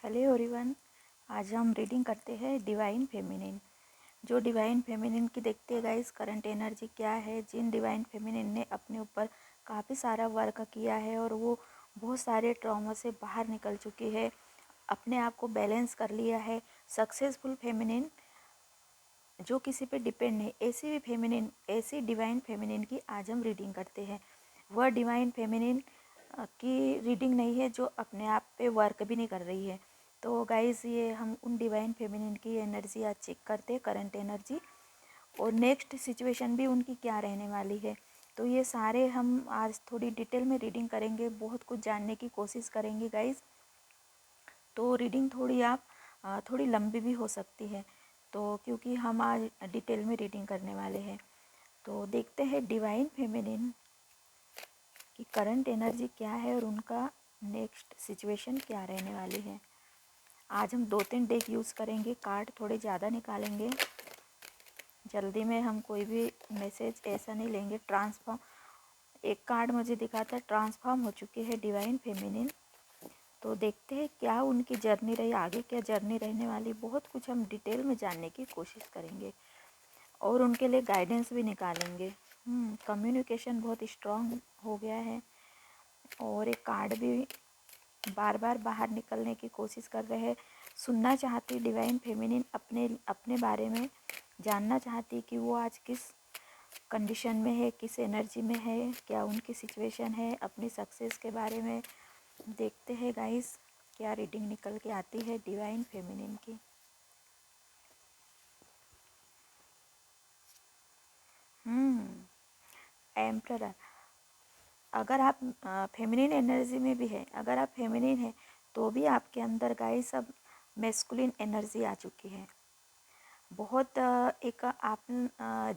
Hello everyone. आज हम reading करते हैं डिवाइन फेमिनिन। जो डिवाइन फेमिनिन की देखते हैं गाइस करंट एनर्जी क्या है। जिन डिवाइन फेमिनिन ने अपने ऊपर काफ़ी सारा वर्क किया है और वो बहुत सारे ट्रॉमा से बाहर निकल चुकी है, अपने आप को बैलेंस कर लिया है। सक्सेसफुल फेमिनिन जो किसी पे डिपेंड नहीं, ऐसी भी फेमिनिन, ऐसी डिवाइन फेमिनिन की आज हम रीडिंग करते हैं। वह डिवाइन फेमिनिन की रीडिंग नहीं है जो अपने आप पे वर्क भी नहीं कर रही है। तो गाइज़ ये हम उन डिवाइन फेमिनिन की एनर्जी आज चेक करते हैं, करंट एनर्जी, और नेक्स्ट सिचुएशन भी उनकी क्या रहने वाली है। तो ये सारे हम आज थोड़ी डिटेल में रीडिंग करेंगे, बहुत कुछ जानने की कोशिश करेंगे गाइज़। तो रीडिंग थोड़ी लंबी भी हो सकती है, तो क्योंकि हम आज डिटेल में रीडिंग करने वाले हैं। तो देखते हैं डिवाइन फेमिनिन की करंट एनर्जी क्या है और उनका नेक्स्ट सिचुएशन क्या रहने वाली है। आज हम 2-3 डेक यूज़ करेंगे, कार्ड थोड़े ज़्यादा निकालेंगे। जल्दी में हम कोई भी मैसेज ऐसा नहीं लेंगे। ट्रांसफॉर्म, एक कार्ड मुझे दिखा था, ट्रांसफॉर्म हो चुके हैं डिवाइन फेमिनिन। तो देखते हैं क्या उनकी जर्नी रही, आगे क्या जर्नी रहने वाली। बहुत कुछ हम डिटेल में जानने की कोशिश करेंगे और उनके लिए गाइडेंस भी निकालेंगे। कम्युनिकेशन बहुत स्ट्रॉन्ग हो गया है और एक कार्ड भी बार बार बाहर निकलने की कोशिश कर रहे हैं। सुनना चाहती डिवाइन फेमिनिन अपने अपने बारे में, जानना चाहती कि वो आज किस कंडीशन में है, किस एनर्जी में है, क्या उनकी सिचुएशन है, अपनी सक्सेस के बारे में। देखते हैं गाइस क्या रीडिंग निकल के आती है डिवाइन फेमिनिन की। एम्परर, अगर आप फेमिनिन एनर्जी में भी है, अगर आप फेमिनिन है तो भी आपके अंदर गाइस अब मैस्कुलिन एनर्जी आ चुकी है। बहुत एक आप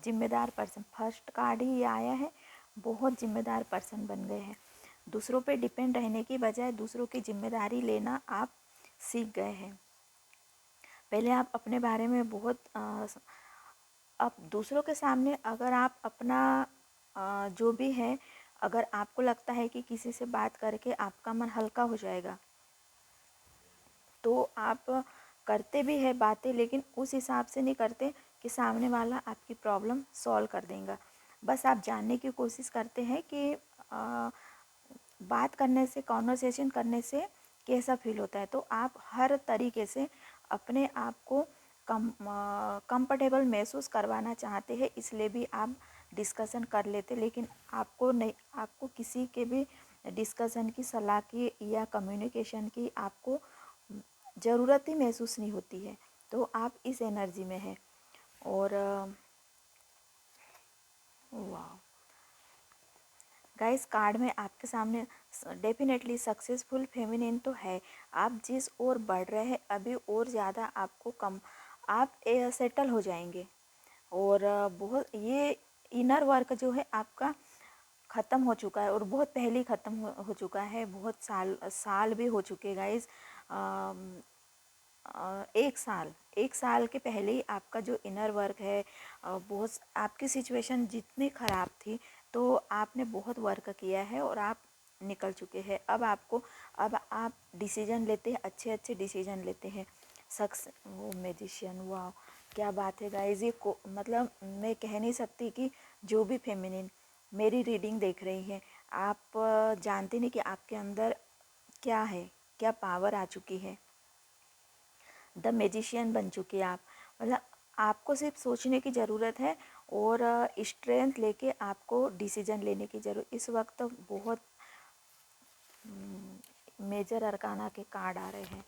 जिम्मेदार पर्सन, फर्स्ट कार्ड ही ये आया है, बहुत जिम्मेदार पर्सन बन गए हैं। दूसरों पे डिपेंड रहने की बजाय दूसरों की जिम्मेदारी लेना आप सीख गए हैं। पहले आप अपने बारे में बहुत अब दूसरों के सामने अगर आप अपना जो भी है, अगर आपको लगता है कि किसी से बात करके आपका मन हल्का हो जाएगा तो आप करते भी है बातें, लेकिन उस हिसाब से नहीं करते कि सामने वाला आपकी प्रॉब्लम सॉल्व कर देगा। बस आप जानने की कोशिश करते हैं कि बात करने से, कॉन्वर्सेशन करने से कैसा फील होता है। तो आप हर तरीके से अपने आप को कंफर्टेबल महसूस करवाना चाहते हैं, इसलिए भी आप डिस्कशन कर लेते। लेकिन आपको नहीं, आपको किसी के भी डिस्कशन की, सलाह की या कम्युनिकेशन की आपको ज़रूरत ही महसूस नहीं होती है। तो आप इस एनर्जी में हैं। और वाह गाइस, कार्ड में आपके सामने डेफिनेटली सक्सेसफुल फेमिनिन तो है। आप जिस ओर बढ़ रहे हैं अभी और ज़्यादा आपको कम, आप सेटल हो जाएंगे। और बहुत ये इनर वर्क जो है आपका ख़त्म हो चुका है और बहुत पहले ही ख़त्म हो चुका है। बहुत साल भी हो चुके गाइस। 1 साल के पहले ही आपका जो इनर वर्क है, बहुत आपकी सिचुएशन जितनी ख़राब थी तो आपने बहुत वर्क किया है और आप निकल चुके हैं। अब आप डिसीजन लेते हैं, अच्छे अच्छे डिसीजन लेते हैं। वो मैजिशियन, वाह क्या बात है गाइस। ये मतलब मैं कह नहीं सकती कि जो भी फेमिनिन मेरी रीडिंग देख रही है, आप जानते नहीं कि आपके अंदर क्या है, क्या पावर आ चुकी है। द मैजिशियन बन चुके आप। मतलब आपको सिर्फ सोचने की ज़रूरत है और स्ट्रेंथ लेके आपको डिसीजन लेने की ज़रूरत। इस वक्त बहुत मेजर अरकाना के कार्ड आ रहे हैं।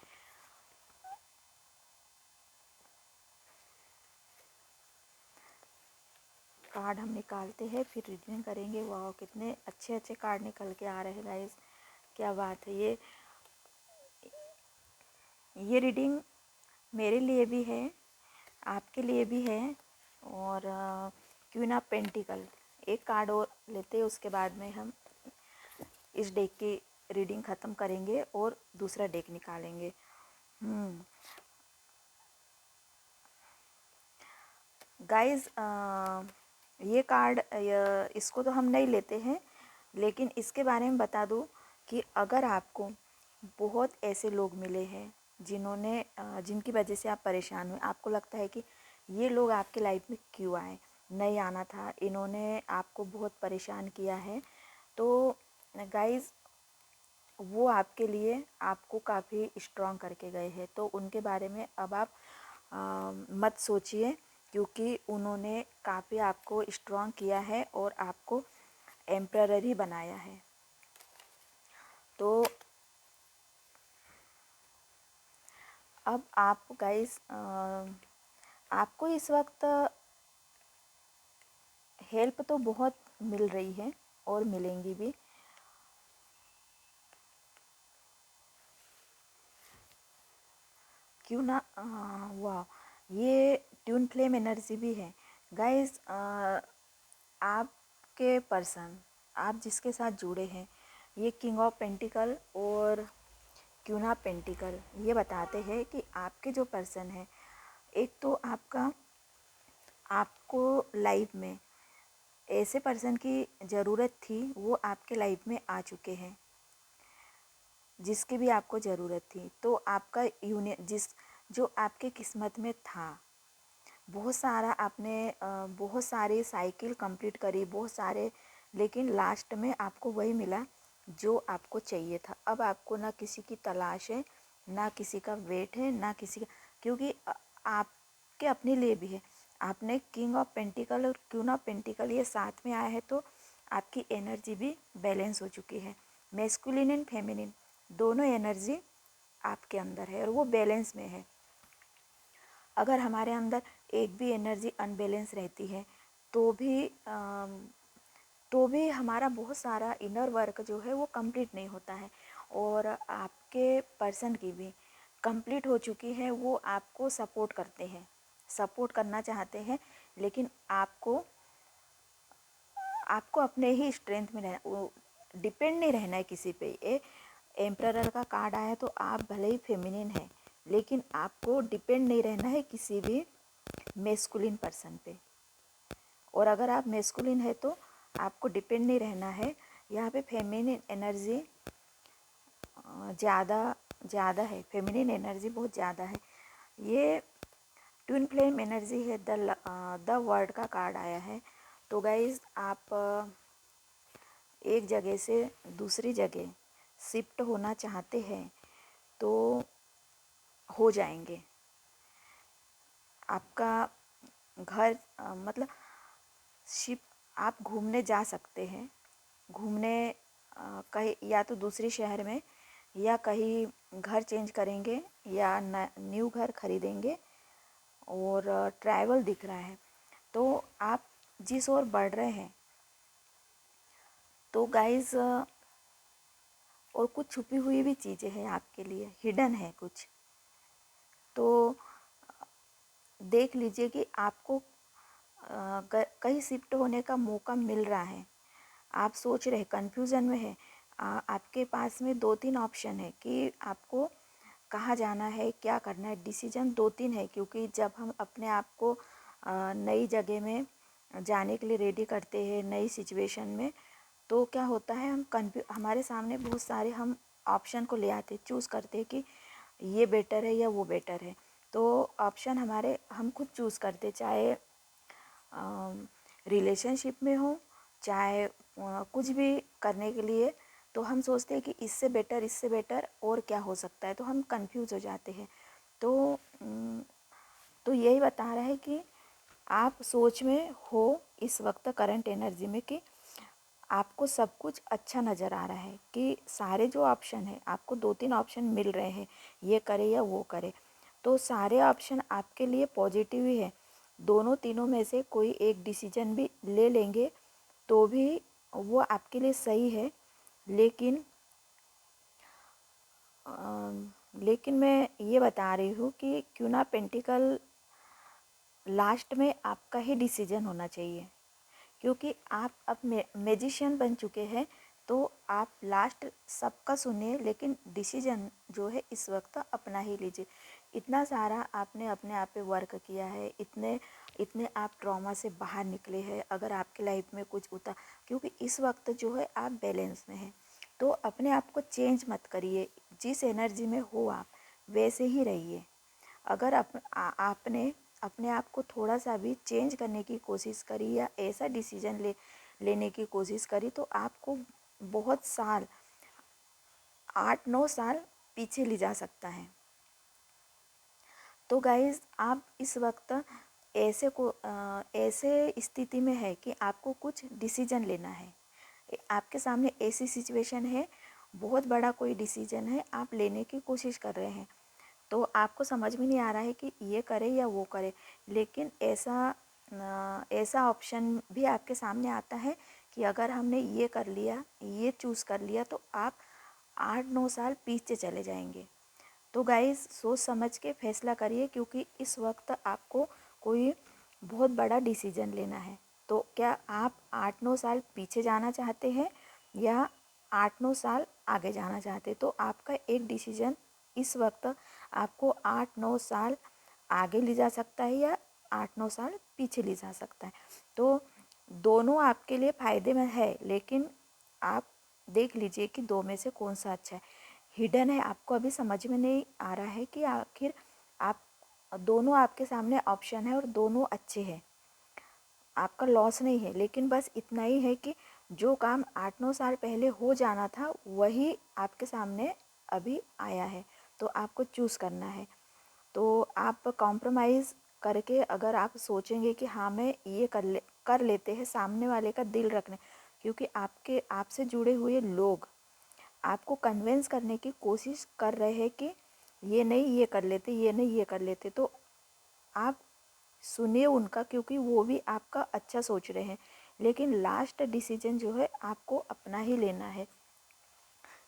कार्ड हम निकालते हैं फिर रीडिंग करेंगे। वाह कितने अच्छे अच्छे कार्ड निकल के आ रहे हैं गाइस, क्या बात है। ये रीडिंग मेरे लिए भी है, आपके लिए भी है। और क्वीन ऑफ पेंटिकल, एक कार्ड और लेते हैं, उसके बाद में हम इस डेक की रीडिंग ख़त्म करेंगे और दूसरा डेक निकालेंगे। गाइस, ये कार्ड, इसको तो हम नहीं लेते हैं, लेकिन इसके बारे में बता दूं कि अगर आपको बहुत ऐसे लोग मिले हैं जिनकी वजह से आप परेशान हुए, आपको लगता है कि ये लोग आपके लाइफ में क्यों आए, नहीं आना था, इन्होंने आपको बहुत परेशान किया है। तो गाइज़ वो आपके लिए आपको काफ़ी स्ट्रॉन्ग करके गए हैं, तो उनके बारे में अब आप मत सोचिए, क्योंकि उन्होंने काफ़ी आपको स्ट्रॉन्ग किया है और आपको एम्पररी बनाया है। तो अब आप गाइस आपको इस वक्त हेल्प तो बहुत मिल रही है और मिलेंगी भी। क्यों ना वाह, ये ट्यून फ्लेम एनर्जी भी है गाइस। आपके पर्सन, आप जिसके साथ जुड़े हैं, ये किंग ऑफ पेंटिकल और क्यों ना पेंटिकल ये बताते हैं कि आपके जो पर्सन है, एक तो आपको लाइफ में ऐसे पर्सन की ज़रूरत थी, वो आपके लाइफ में आ चुके हैं, जिसकी भी आपको ज़रूरत थी। तो आपका जो आपके किस्मत में था, बहुत सारा आपने बहुत सारी साइकिल कंप्लीट करी, बहुत सारे, लेकिन लास्ट में आपको वही मिला जो आपको चाहिए था। अब आपको ना किसी की तलाश है, ना किसी का वेट है, ना किसी का, क्योंकि आपके अपने लिए भी है। आपने किंग ऑफ पेंटिकल और क्वीन ऑफ पेंटिकल ये साथ में आया है, तो आपकी एनर्जी भी बैलेंस हो चुकी है। मैस्कुलिन एंड फेमिनिन दोनों एनर्जी आपके अंदर है और वो बैलेंस में है। अगर हमारे अंदर एक भी एनर्जी अनबैलेंस रहती है तो भी हमारा बहुत सारा इनर वर्क जो है वो कंप्लीट नहीं होता है। और आपके पर्सन की भी कंप्लीट हो चुकी है, वो आपको सपोर्ट करते हैं, सपोर्ट करना चाहते हैं, लेकिन आपको अपने ही स्ट्रेंथ में रहना, डिपेंड नहीं रहना है किसी पे। ये एम्परर का कार्ड आया तो आप भले ही फेमिनिन है, लेकिन आपको डिपेंड नहीं रहना है किसी भी मेस्कुलिन पर्सन पे। और अगर आप मेस्कुलिन है तो आपको डिपेंड नहीं रहना है। यहाँ पे फेमिनिन एनर्जी ज़्यादा है, फेमिनिन एनर्जी बहुत ज़्यादा है। ये ट्विन फ्लेम एनर्जी है, द वर्ड का कार्ड आया है। तो गाइज आप एक जगह से दूसरी जगह शिफ्ट होना चाहते हैं तो हो जाएंगे। आपका घर मतलब शिफ्ट, आप घूमने जा सकते हैं, घूमने कहीं या तो दूसरे शहर में, या कहीं घर चेंज करेंगे, या न्यू घर खरीदेंगे, और ट्रैवल दिख रहा है। तो आप जिस ओर बढ़ रहे हैं, तो गाइस और कुछ छुपी हुई भी चीज़ें हैं आपके लिए, हिडन है कुछ। तो देख लीजिए कि आपको कहीं शिफ्ट होने का मौका मिल रहा है। आप सोच रहे, कन्फ्यूज़न में है, आपके पास में 2-3 ऑप्शन है कि आपको कहाँ जाना है, क्या करना है। डिसीजन 2-3 है, क्योंकि जब हम अपने आप को नई जगह में जाने के लिए रेडी करते हैं, नई सिचुएशन में, तो क्या होता है, हमारे सामने बहुत सारे हम ऑप्शन को ले आते, चूज़ करते हैं कि ये बेटर है या वो बेटर है। तो ऑप्शन हम खुद चूज़ करते, चाहे रिलेशनशिप में हो, चाहे कुछ भी करने के लिए, तो हम सोचते हैं कि इससे बेटर और क्या हो सकता है, तो हम कंफ्यूज हो जाते हैं। तो यही बता रहा है कि आप सोच में हो इस वक्त करंट एनर्जी में, कि आपको सब कुछ अच्छा नज़र आ रहा है, कि सारे जो ऑप्शन है, आपको 2-3 ऑप्शन मिल रहे हैं, ये करे या वो करे, तो सारे ऑप्शन आपके लिए पॉजिटिव ही है। दोनों तीनों में से कोई एक डिसीजन भी ले लेंगे तो भी वो आपके लिए सही है। लेकिन लेकिन मैं ये बता रही हूँ कि क्यों ना पेंटिकल लास्ट में आपका ही डिसीजन होना चाहिए, क्योंकि आप अब मैजिशियन बन चुके हैं। तो आप लास्ट सबका सुनिए, लेकिन डिसीजन जो है इस वक्त अपना ही लीजिए। इतना सारा आपने अपने आप पे वर्क किया है, इतने इतने आप ट्रॉमा से बाहर निकले हैं। अगर आपकी लाइफ में कुछ उतार, क्योंकि इस वक्त जो है आप बैलेंस में हैं, तो अपने आप को चेंज मत करिए। जिस एनर्जी में हो आप, वैसे ही रहिए। अगर आपने अपने आप को थोड़ा सा भी चेंज करने की कोशिश करी या ऐसा डिसीजन लेने की कोशिश करी तो आपको बहुत साल, 8-9 साल पीछे ले जा सकता है। तो गाइज़, आप इस वक्त ऐसे स्थिति में है कि आपको कुछ डिसीजन लेना है। आपके सामने ऐसी सिचुएशन है, बहुत बड़ा कोई डिसीजन है, आप लेने की कोशिश कर रहे हैं, तो आपको समझ में नहीं आ रहा है कि ये करे या वो करे। लेकिन ऐसा ऑप्शन भी आपके सामने आता है कि अगर हमने ये कर लिया, ये चूज़ कर लिया, तो आप 8-9 साल पीछे चले जाएंगे। तो गाइज़, सोच समझ के फैसला करिए, क्योंकि इस वक्त आपको कोई बहुत बड़ा डिसीजन लेना है। तो क्या आप 8-9 साल पीछे जाना चाहते हैं या 8-9 साल आगे जाना चाहते हैं? तो आपका एक डिसीजन इस वक्त आपको 8-9 साल आगे ले जा सकता है या 8-9 साल पीछे ले जा सकता है। तो दोनों आपके लिए फ़ायदे में है, लेकिन आप देख लीजिए कि दो में से कौन सा अच्छा है। हिडन है, आपको अभी समझ में नहीं आ रहा है कि आखिर आप दोनों आपके सामने ऑप्शन है और दोनों अच्छे हैं, आपका लॉस नहीं है। लेकिन बस इतना ही है कि जो काम 8-9 साल पहले हो जाना था वही आपके सामने अभी आया है, तो आपको चूज़ करना है। तो आप कॉम्प्रोमाइज़ करके अगर आप सोचेंगे कि हाँ मैं ये कर लेते हैं, सामने वाले का दिल रखने, क्योंकि आपसे जुड़े हुए लोग आपको कन्विंस करने की कोशिश कर रहे हैं कि ये नहीं ये कर लेते, ये नहीं ये कर लेते, तो आप सुनिए उनका, क्योंकि वो भी आपका अच्छा सोच रहे हैं। लेकिन लास्ट डिसीजन जो है आपको अपना ही लेना है।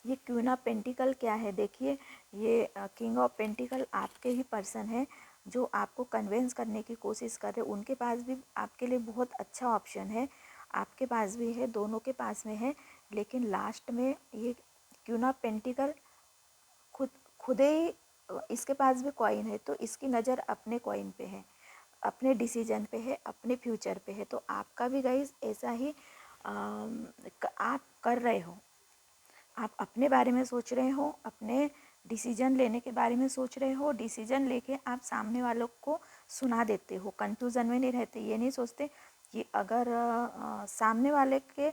ये क्वीन ऑफ पेंटिकल क्या है, देखिए, ये किंग ऑफ पेंटिकल आपके ही पर्सन है जो आपको कन्विंस करने की कोशिश कर रहे हैं। उनके पास भी आपके लिए बहुत अच्छा ऑप्शन है, आपके पास भी है, दोनों के पास में है। लेकिन लास्ट में ये क्वीन ऑफ पेंटिकल खुद ही, इसके पास भी कॉइन है, तो इसकी नज़र अपने कॉइन पे है, अपने डिसीजन पे है, अपने फ्यूचर पे है। तो आपका भी गाइस ऐसा ही आप कर रहे हो, आप अपने बारे में सोच रहे हो, अपने डिसीजन लेने के बारे में सोच रहे हो, डिसीजन लेके आप सामने वालों को सुना देते हो, कंफ्यूजन में नहीं रहते। ये नहीं सोचते कि अगर सामने वाले के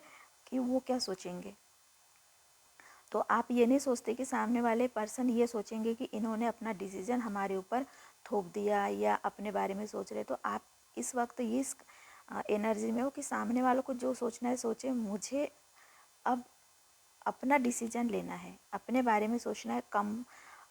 कि वो क्या सोचेंगे, तो आप ये नहीं सोचते कि सामने वाले पर्सन ये सोचेंगे कि इन्होंने अपना डिसीजन हमारे ऊपर थोप दिया या अपने बारे में सोच रहे। तो आप इस वक्त ये इस एनर्जी में हो कि सामने वालों को जो सोचना है सोचे, मुझे अब अपना डिसीजन लेना है, अपने बारे में सोचना है।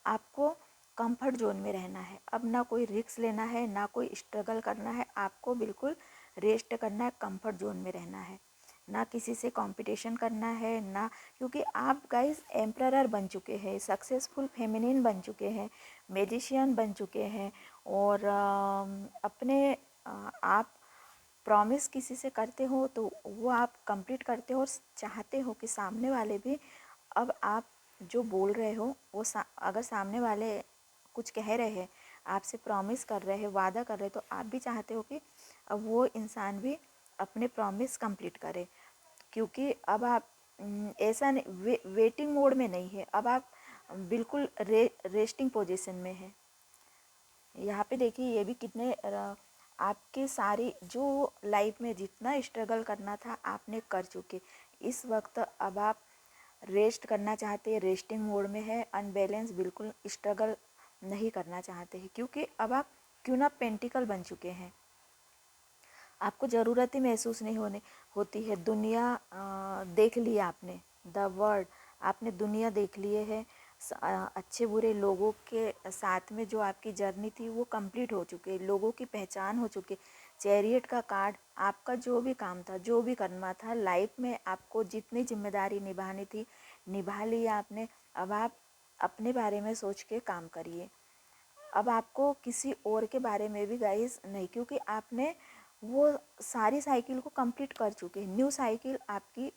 आपको कंफर्ट जोन में रहना है, अब ना कोई रिस्क लेना है, ना कोई स्ट्रगल करना है, आपको बिल्कुल रेस्ट करना है, कंफर्ट जोन में रहना है, ना किसी से कंपटीशन करना है, ना, क्योंकि आप गाइस एम्परर बन चुके हैं, सक्सेसफुल फेमिनिन बन चुके हैं, मैजिशियन बन चुके हैं, और अपने आप प्रॉमिस किसी से करते हो तो वो आप कंप्लीट करते हो, और चाहते हो कि सामने वाले भी, अब आप जो बोल रहे हो वो अगर सामने वाले कुछ कह रहे हैं, आपसे प्रॉमिस कर रहे हैं, वादा कर रहे हैं, तो आप भी चाहते हो कि अब वो इंसान भी अपने प्रॉमिस कंप्लीट करे। क्योंकि अब आप ऐसा नहीं, वेटिंग मोड में नहीं है, अब आप बिल्कुल रेस्टिंग पोजीशन में है। यहाँ पे देखिए, ये भी कितने आपके सारी जो लाइफ में जितना स्ट्रगल करना था आपने कर चुके। इस वक्त अब आप रेस्ट करना चाहते हैं, रेस्टिंग मोड में है, अनबैलेंस, बिल्कुल स्ट्रगल नहीं करना चाहते हैं, क्योंकि अब आप क्यों ना पेंटिकल बन चुके हैं। आपको ज़रूरत ही महसूस नहीं होती है। दुनिया देख ली आपने, द वर्ल्ड, आपने दुनिया देख लिए है। अच्छे बुरे लोगों के साथ में जो आपकी जर्नी थी वो कंप्लीट हो चुकी है, लोगों की पहचान हो चुकी है। चैरियट का कार्ड, आपका जो भी काम था, जो भी करना था लाइफ में, आपको जितनी जिम्मेदारी निभानी थी निभा ली आपने। अब आप अपने बारे में सोच के काम करिए। अब आपको किसी और के बारे में भी गाइस नहीं, क्योंकि आपने वो सारी साइकिल को कंप्लीट कर चुके हैं। न्यू साइकिल आपकी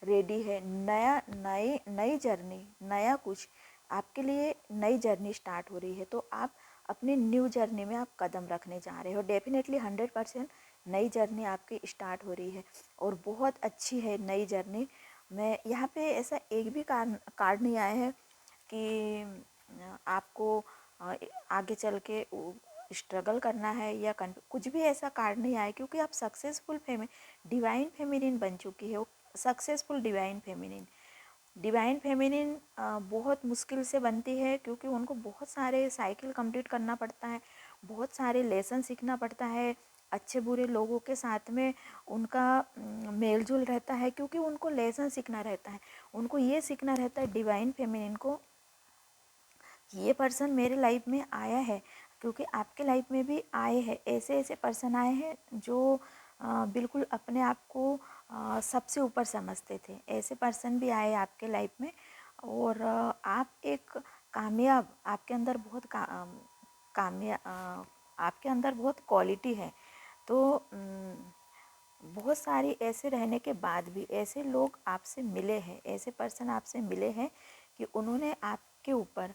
रेडी है, नई जर्नी, नया कुछ आपके लिए, नई जर्नी स्टार्ट हो रही है। तो आप अपनी न्यू जर्नी में आप कदम रखने जा रहे हो। डेफिनेटली 100% नई जर्नी आपकी स्टार्ट हो रही है, और बहुत अच्छी है नई जर्नी। मैं यहाँ पे ऐसा एक भी कार्ड नहीं आया है कि आपको आगे चल के स्ट्रगल करना है या कुछ भी ऐसा कार्ड नहीं आया, क्योंकि आप सक्सेसफुल डिवाइन फेमिनिन बन चुकी है। सक्सेसफुल डिवाइन फेमिनिन बहुत मुश्किल से बनती है, क्योंकि उनको बहुत सारे साइकिल कंप्लीट करना पड़ता है, बहुत सारे लेसन सीखना पड़ता है, अच्छे बुरे लोगों के साथ में उनका मेल जोल रहता है, क्योंकि उनको लेसन सीखना रहता है। उनको ये सीखना रहता है डिवाइन फेमिनिन को, ये पर्सन मेरे लाइफ में आया है, क्योंकि आपके लाइफ में भी आए हैं, ऐसे ऐसे पर्सन आए हैं जो बिल्कुल अपने आप को सबसे ऊपर समझते थे। ऐसे पर्सन भी आए आपके लाइफ में, और आप एक कामयाब, आपके अंदर बहुत आपके अंदर बहुत क्वालिटी है। तो बहुत सारी ऐसे रहने के बाद भी ऐसे लोग आपसे मिले हैं, ऐसे पर्सन आपसे मिले हैं कि उन्होंने आपके ऊपर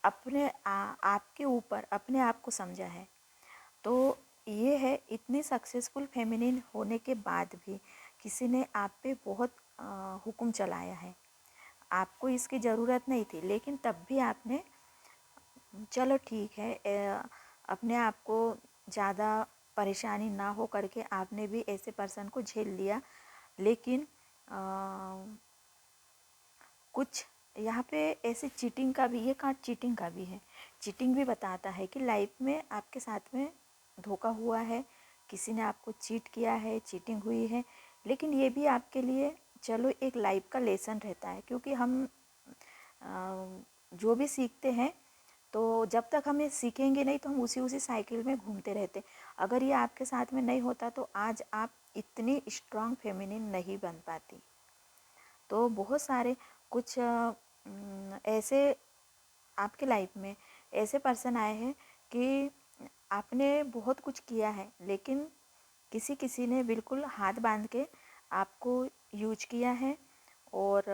आपके ऊपर अपने आप को समझा है। तो ये है, इतनी सक्सेसफुल फेमिनिन होने के बाद भी किसी ने आप पे बहुत हुक्म चलाया है। आपको इसकी ज़रूरत नहीं थी, लेकिन तब भी आपने चलो ठीक है, अपने आप को ज़्यादा परेशानी ना हो करके आपने भी ऐसे पर्सन को झेल लिया। लेकिन कुछ यहाँ पे ऐसे चीटिंग का भी, ये कार्ड चीटिंग का भी है। चीटिंग भी बताता है कि लाइफ में आपके साथ में धोखा हुआ है, किसी ने आपको चीट किया है, चीटिंग हुई है। लेकिन ये भी आपके लिए चलो एक लाइफ का लेसन रहता है, क्योंकि हम जो भी सीखते हैं, तो जब तक हमें सीखेंगे नहीं तो हम उसी साइकिल में घूमते रहते। अगर ये आपके साथ में नहीं होता तो आज आप इतनी स्ट्रांग फेमिनिन नहीं बन पाती। तो बहुत सारे कुछ ऐसे आपके लाइफ में ऐसे पर्सन आए हैं कि आपने बहुत कुछ किया है, लेकिन किसी किसी ने बिल्कुल हाथ बांध के आपको यूज किया है, और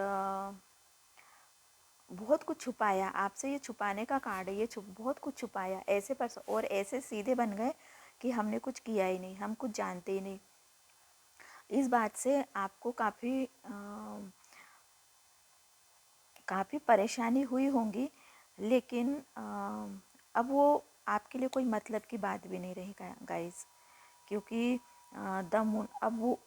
बहुत कुछ छुपाया आपसे। ये छुपाने का कार्ड है, ये बहुत कुछ छुपाया ऐसे पर्सन, और ऐसे सीधे बन गए कि हमने कुछ किया ही नहीं, हम कुछ जानते ही नहीं। इस बात से आपको काफ़ी परेशानी हुई होंगी, लेकिन अब वो आपके लिए कोई मतलब की बात भी नहीं रही गाइस, क्योंकि अब वो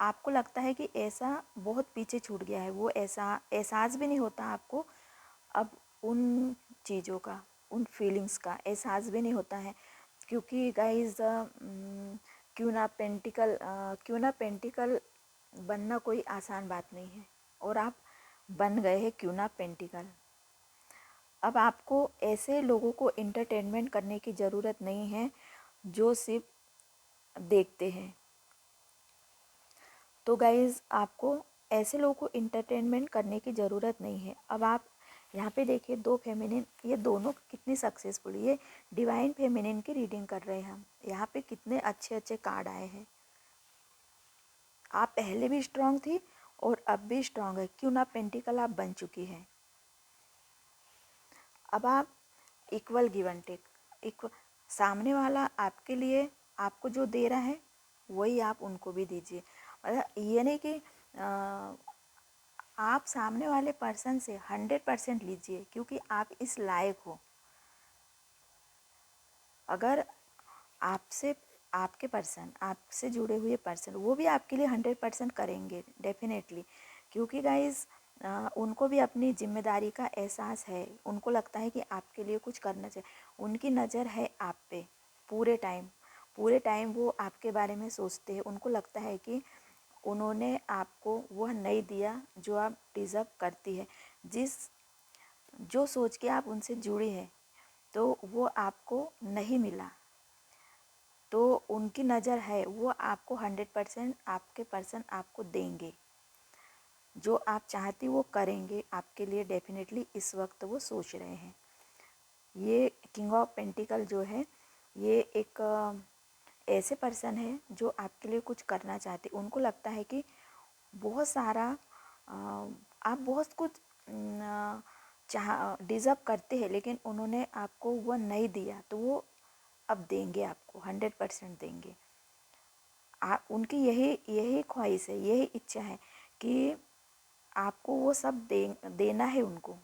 आपको लगता है कि ऐसा बहुत पीछे छूट गया है, वो ऐसा एहसास भी नहीं होता आपको अब उन चीज़ों का, उन फीलिंग्स का एहसास भी नहीं होता है। क्योंकि गाइस क्यों ना पेंटिकल बनना कोई आसान बात नहीं है, और आप बन गए हैं क्यों ना पेंटिकल। अब आपको ऐसे लोगों को इंटरटेनमेंट करने की ज़रूरत नहीं है जो सिर्फ देखते हैं। तो गाइज़ आपको ऐसे लोगों को इंटरटेनमेंट करने की ज़रूरत नहीं है। अब आप यहाँ पे देखिए, दो फेमिनिन, ये दोनों कितनी सक्सेसफुल, ये डिवाइन फेमिनिन की रीडिंग कर रहे हैं हम। यहाँ पे कितने अच्छे अच्छे कार्ड आए हैं। आप पहले भी स्ट्रांग थी और अब भी स्ट्रांग है, क्यों ना पेंटिकल आप बन चुकी है। अब आप equal give and take, equal, सामने वाला आपके लिए आपको जो दे रहा है वही आप उनको भी दीजिए। मतलब ये नहीं कि आप सामने वाले पर्सन से 100% लीजिए, क्योंकि आप इस लायक हो। अगर आपसे आपके पर्सन, आपसे जुड़े हुए पर्सन, वो भी आपके लिए 100% करेंगे डेफिनेटली, क्योंकि गाइज उनको भी अपनी जिम्मेदारी का एहसास है। उनको लगता है कि आपके लिए कुछ करना चाहिए। उनकी नज़र है आप पे पूरे टाइम वो आपके बारे में सोचते हैं। उनको लगता है कि उन्होंने आपको वह नहीं दिया जो आप डिज़र्व करती है। जो सोच के आप उनसे जुड़ी है, तो वो आपको नहीं मिला, तो उनकी नज़र है वो आपको 100% आपके पर्सन आपको देंगे। जो आप चाहती वो करेंगे आपके लिए, डेफिनेटली इस वक्त वो सोच रहे हैं। ये किंग ऑफ पेंटिकल जो है, ये एक ऐसे पर्सन है जो आपके लिए कुछ करना चाहते। उनको लगता है कि बहुत सारा आप बहुत कुछ डिज़र्व करते हैं, लेकिन उन्होंने आपको वो नहीं दिया, तो वो अब देंगे आपको, 100% देंगे। आप उनकी यही ख्वाहिश है, यही इच्छा है कि आपको वो सब देना है उनको।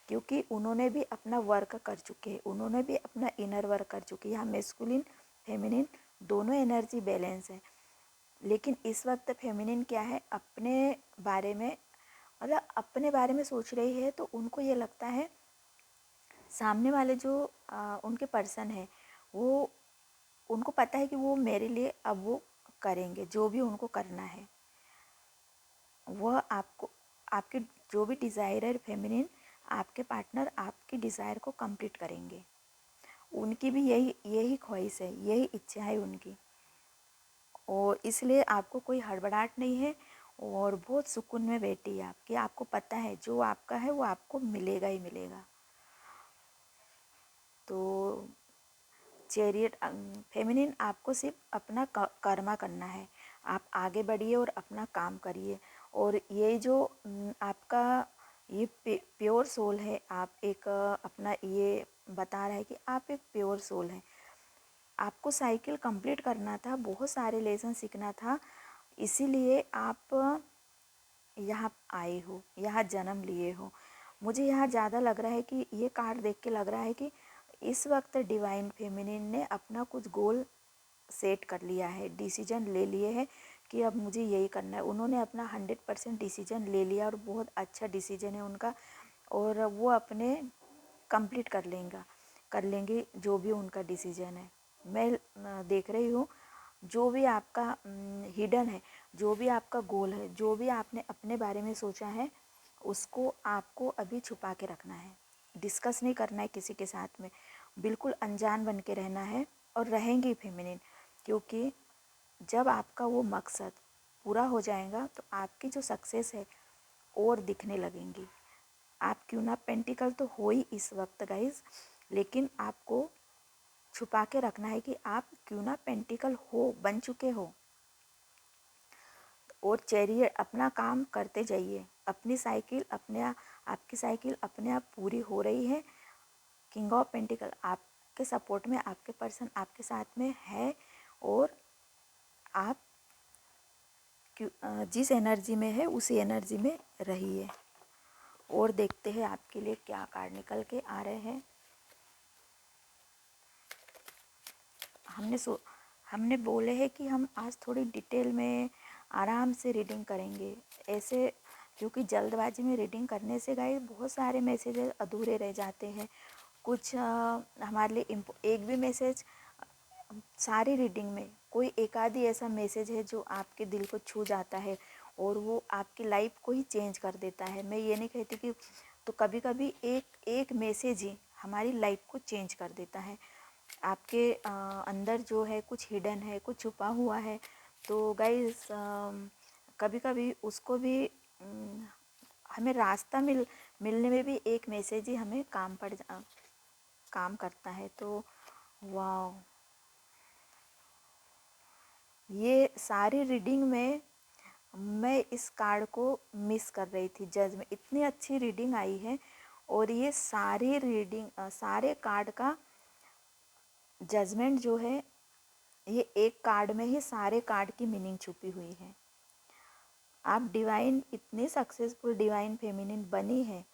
क्योंकि उन्होंने भी अपना वर्क कर चुके हैं, उन्होंने भी अपना इनर वर्क कर चुके हैं। यहाँ मेस्कुलिन फेमिनिन दोनों एनर्जी बैलेंस है। लेकिन इस वक्त फेमिनिन क्या है, अपने बारे में मतलब अपने बारे में सोच रही है। तो उनको ये लगता है सामने वाले जो उनके पर्सन है, वो उनको पता है कि वो मेरे लिए अब वो करेंगे जो भी उनको करना है। वह आपको आपके जो भी डिज़ायर है फेमिनिन, आपके पार्टनर आपकी डिज़ायर को कंप्लीट करेंगे। उनकी भी यही यही ख्वाहिश है, यही इच्छा है उनकी। और इसलिए आपको कोई हड़बड़ाहट नहीं है और बहुत सुकून में बैठी है आप, कि आपको पता है जो आपका है वो आपको मिलेगा ही मिलेगा। तो चैरियट फेमिनिन आपको सिर्फ अपना कर्मा करना है। आप आगे बढ़िए और अपना काम करिए। और ये जो आपका ये प्योर सोल है, आप एक अपना ये बता रहा है कि आप एक प्योर सोल हैं। आपको साइकिल कंप्लीट करना था, बहुत सारे लेसन सीखना था, इसीलिए आप यहाँ आए हो, यहाँ जन्म लिए हो। मुझे यहाँ ज़्यादा लग रहा है कि ये कार्ड देख के लग रहा है कि इस वक्त डिवाइन फेमिनिन ने अपना कुछ गोल सेट कर लिया है, डिसीजन ले लिए हैं कि अब मुझे यही करना है। उन्होंने अपना 100% डिसीजन ले लिया और बहुत अच्छा डिसीजन है उनका। और वो अपने कंप्लीट कर लेंगे जो भी उनका डिसीजन है। मैं देख रही हूँ जो भी आपका हिडन है, जो भी आपका गोल है, जो भी आपने अपने बारे में सोचा है, उसको आपको अभी छुपा के रखना है। डिस्कस नहीं करना है किसी के साथ में, बिल्कुल अनजान बन के रहना है। और रहेंगी फेमिनिन, क्योंकि जब आपका वो मकसद पूरा हो जाएगा तो आपकी जो सक्सेस है और दिखने लगेंगी। आप क्यों ना पेंटिकल तो हो ही इस वक्त गाइज, लेकिन आपको छुपा के रखना है कि आप क्यों ना पेंटिकल हो, बन चुके हो। और चैरियट अपना काम करते जाइए, अपनी साइकिल आपकी साइकिल अपने आप पूरी हो रही है। किंग ऑफ पेंटिकल आपके सपोर्ट में, आपके पर्सन आपके साथ में है। और आप जिस एनर्जी में है उसी एनर्जी में रहिए। और देखते हैं आपके लिए क्या कार्ड निकल के आ रहे हैं। हमने बोले हैं कि हम आज थोड़ी डिटेल में आराम से रीडिंग करेंगे, ऐसे क्योंकि जल्दबाजी में रीडिंग करने से गाइस बहुत सारे मैसेजेस अधूरे रह जाते हैं। कुछ हमारे लिए एक भी मैसेज, सारी रीडिंग में कोई एक आधी ऐसा मैसेज है जो आपके दिल को छू जाता है और वो आपकी लाइफ को ही चेंज कर देता है। मैं ये नहीं कहती कि, तो कभी कभी एक मैसेज ही हमारी लाइफ को चेंज कर देता है। आपके अंदर जो है कुछ हिडन है, कुछ छुपा हुआ है, तो गाइस कभी कभी उसको भी हमें रास्ता मिलने में भी एक मैसेज ही हमें काम करता है। तो वाह, ये सारी रीडिंग में मैं इस कार्ड को मिस कर रही थी। जज में इतनी अच्छी रीडिंग आई है और ये सारी रीडिंग सारे कार्ड का जजमेंट जो है, ये एक कार्ड में ही सारे कार्ड की मीनिंग छुपी हुई है। आप डिवाइन, इतनी सक्सेसफुल डिवाइन फेमिनिन बनी है,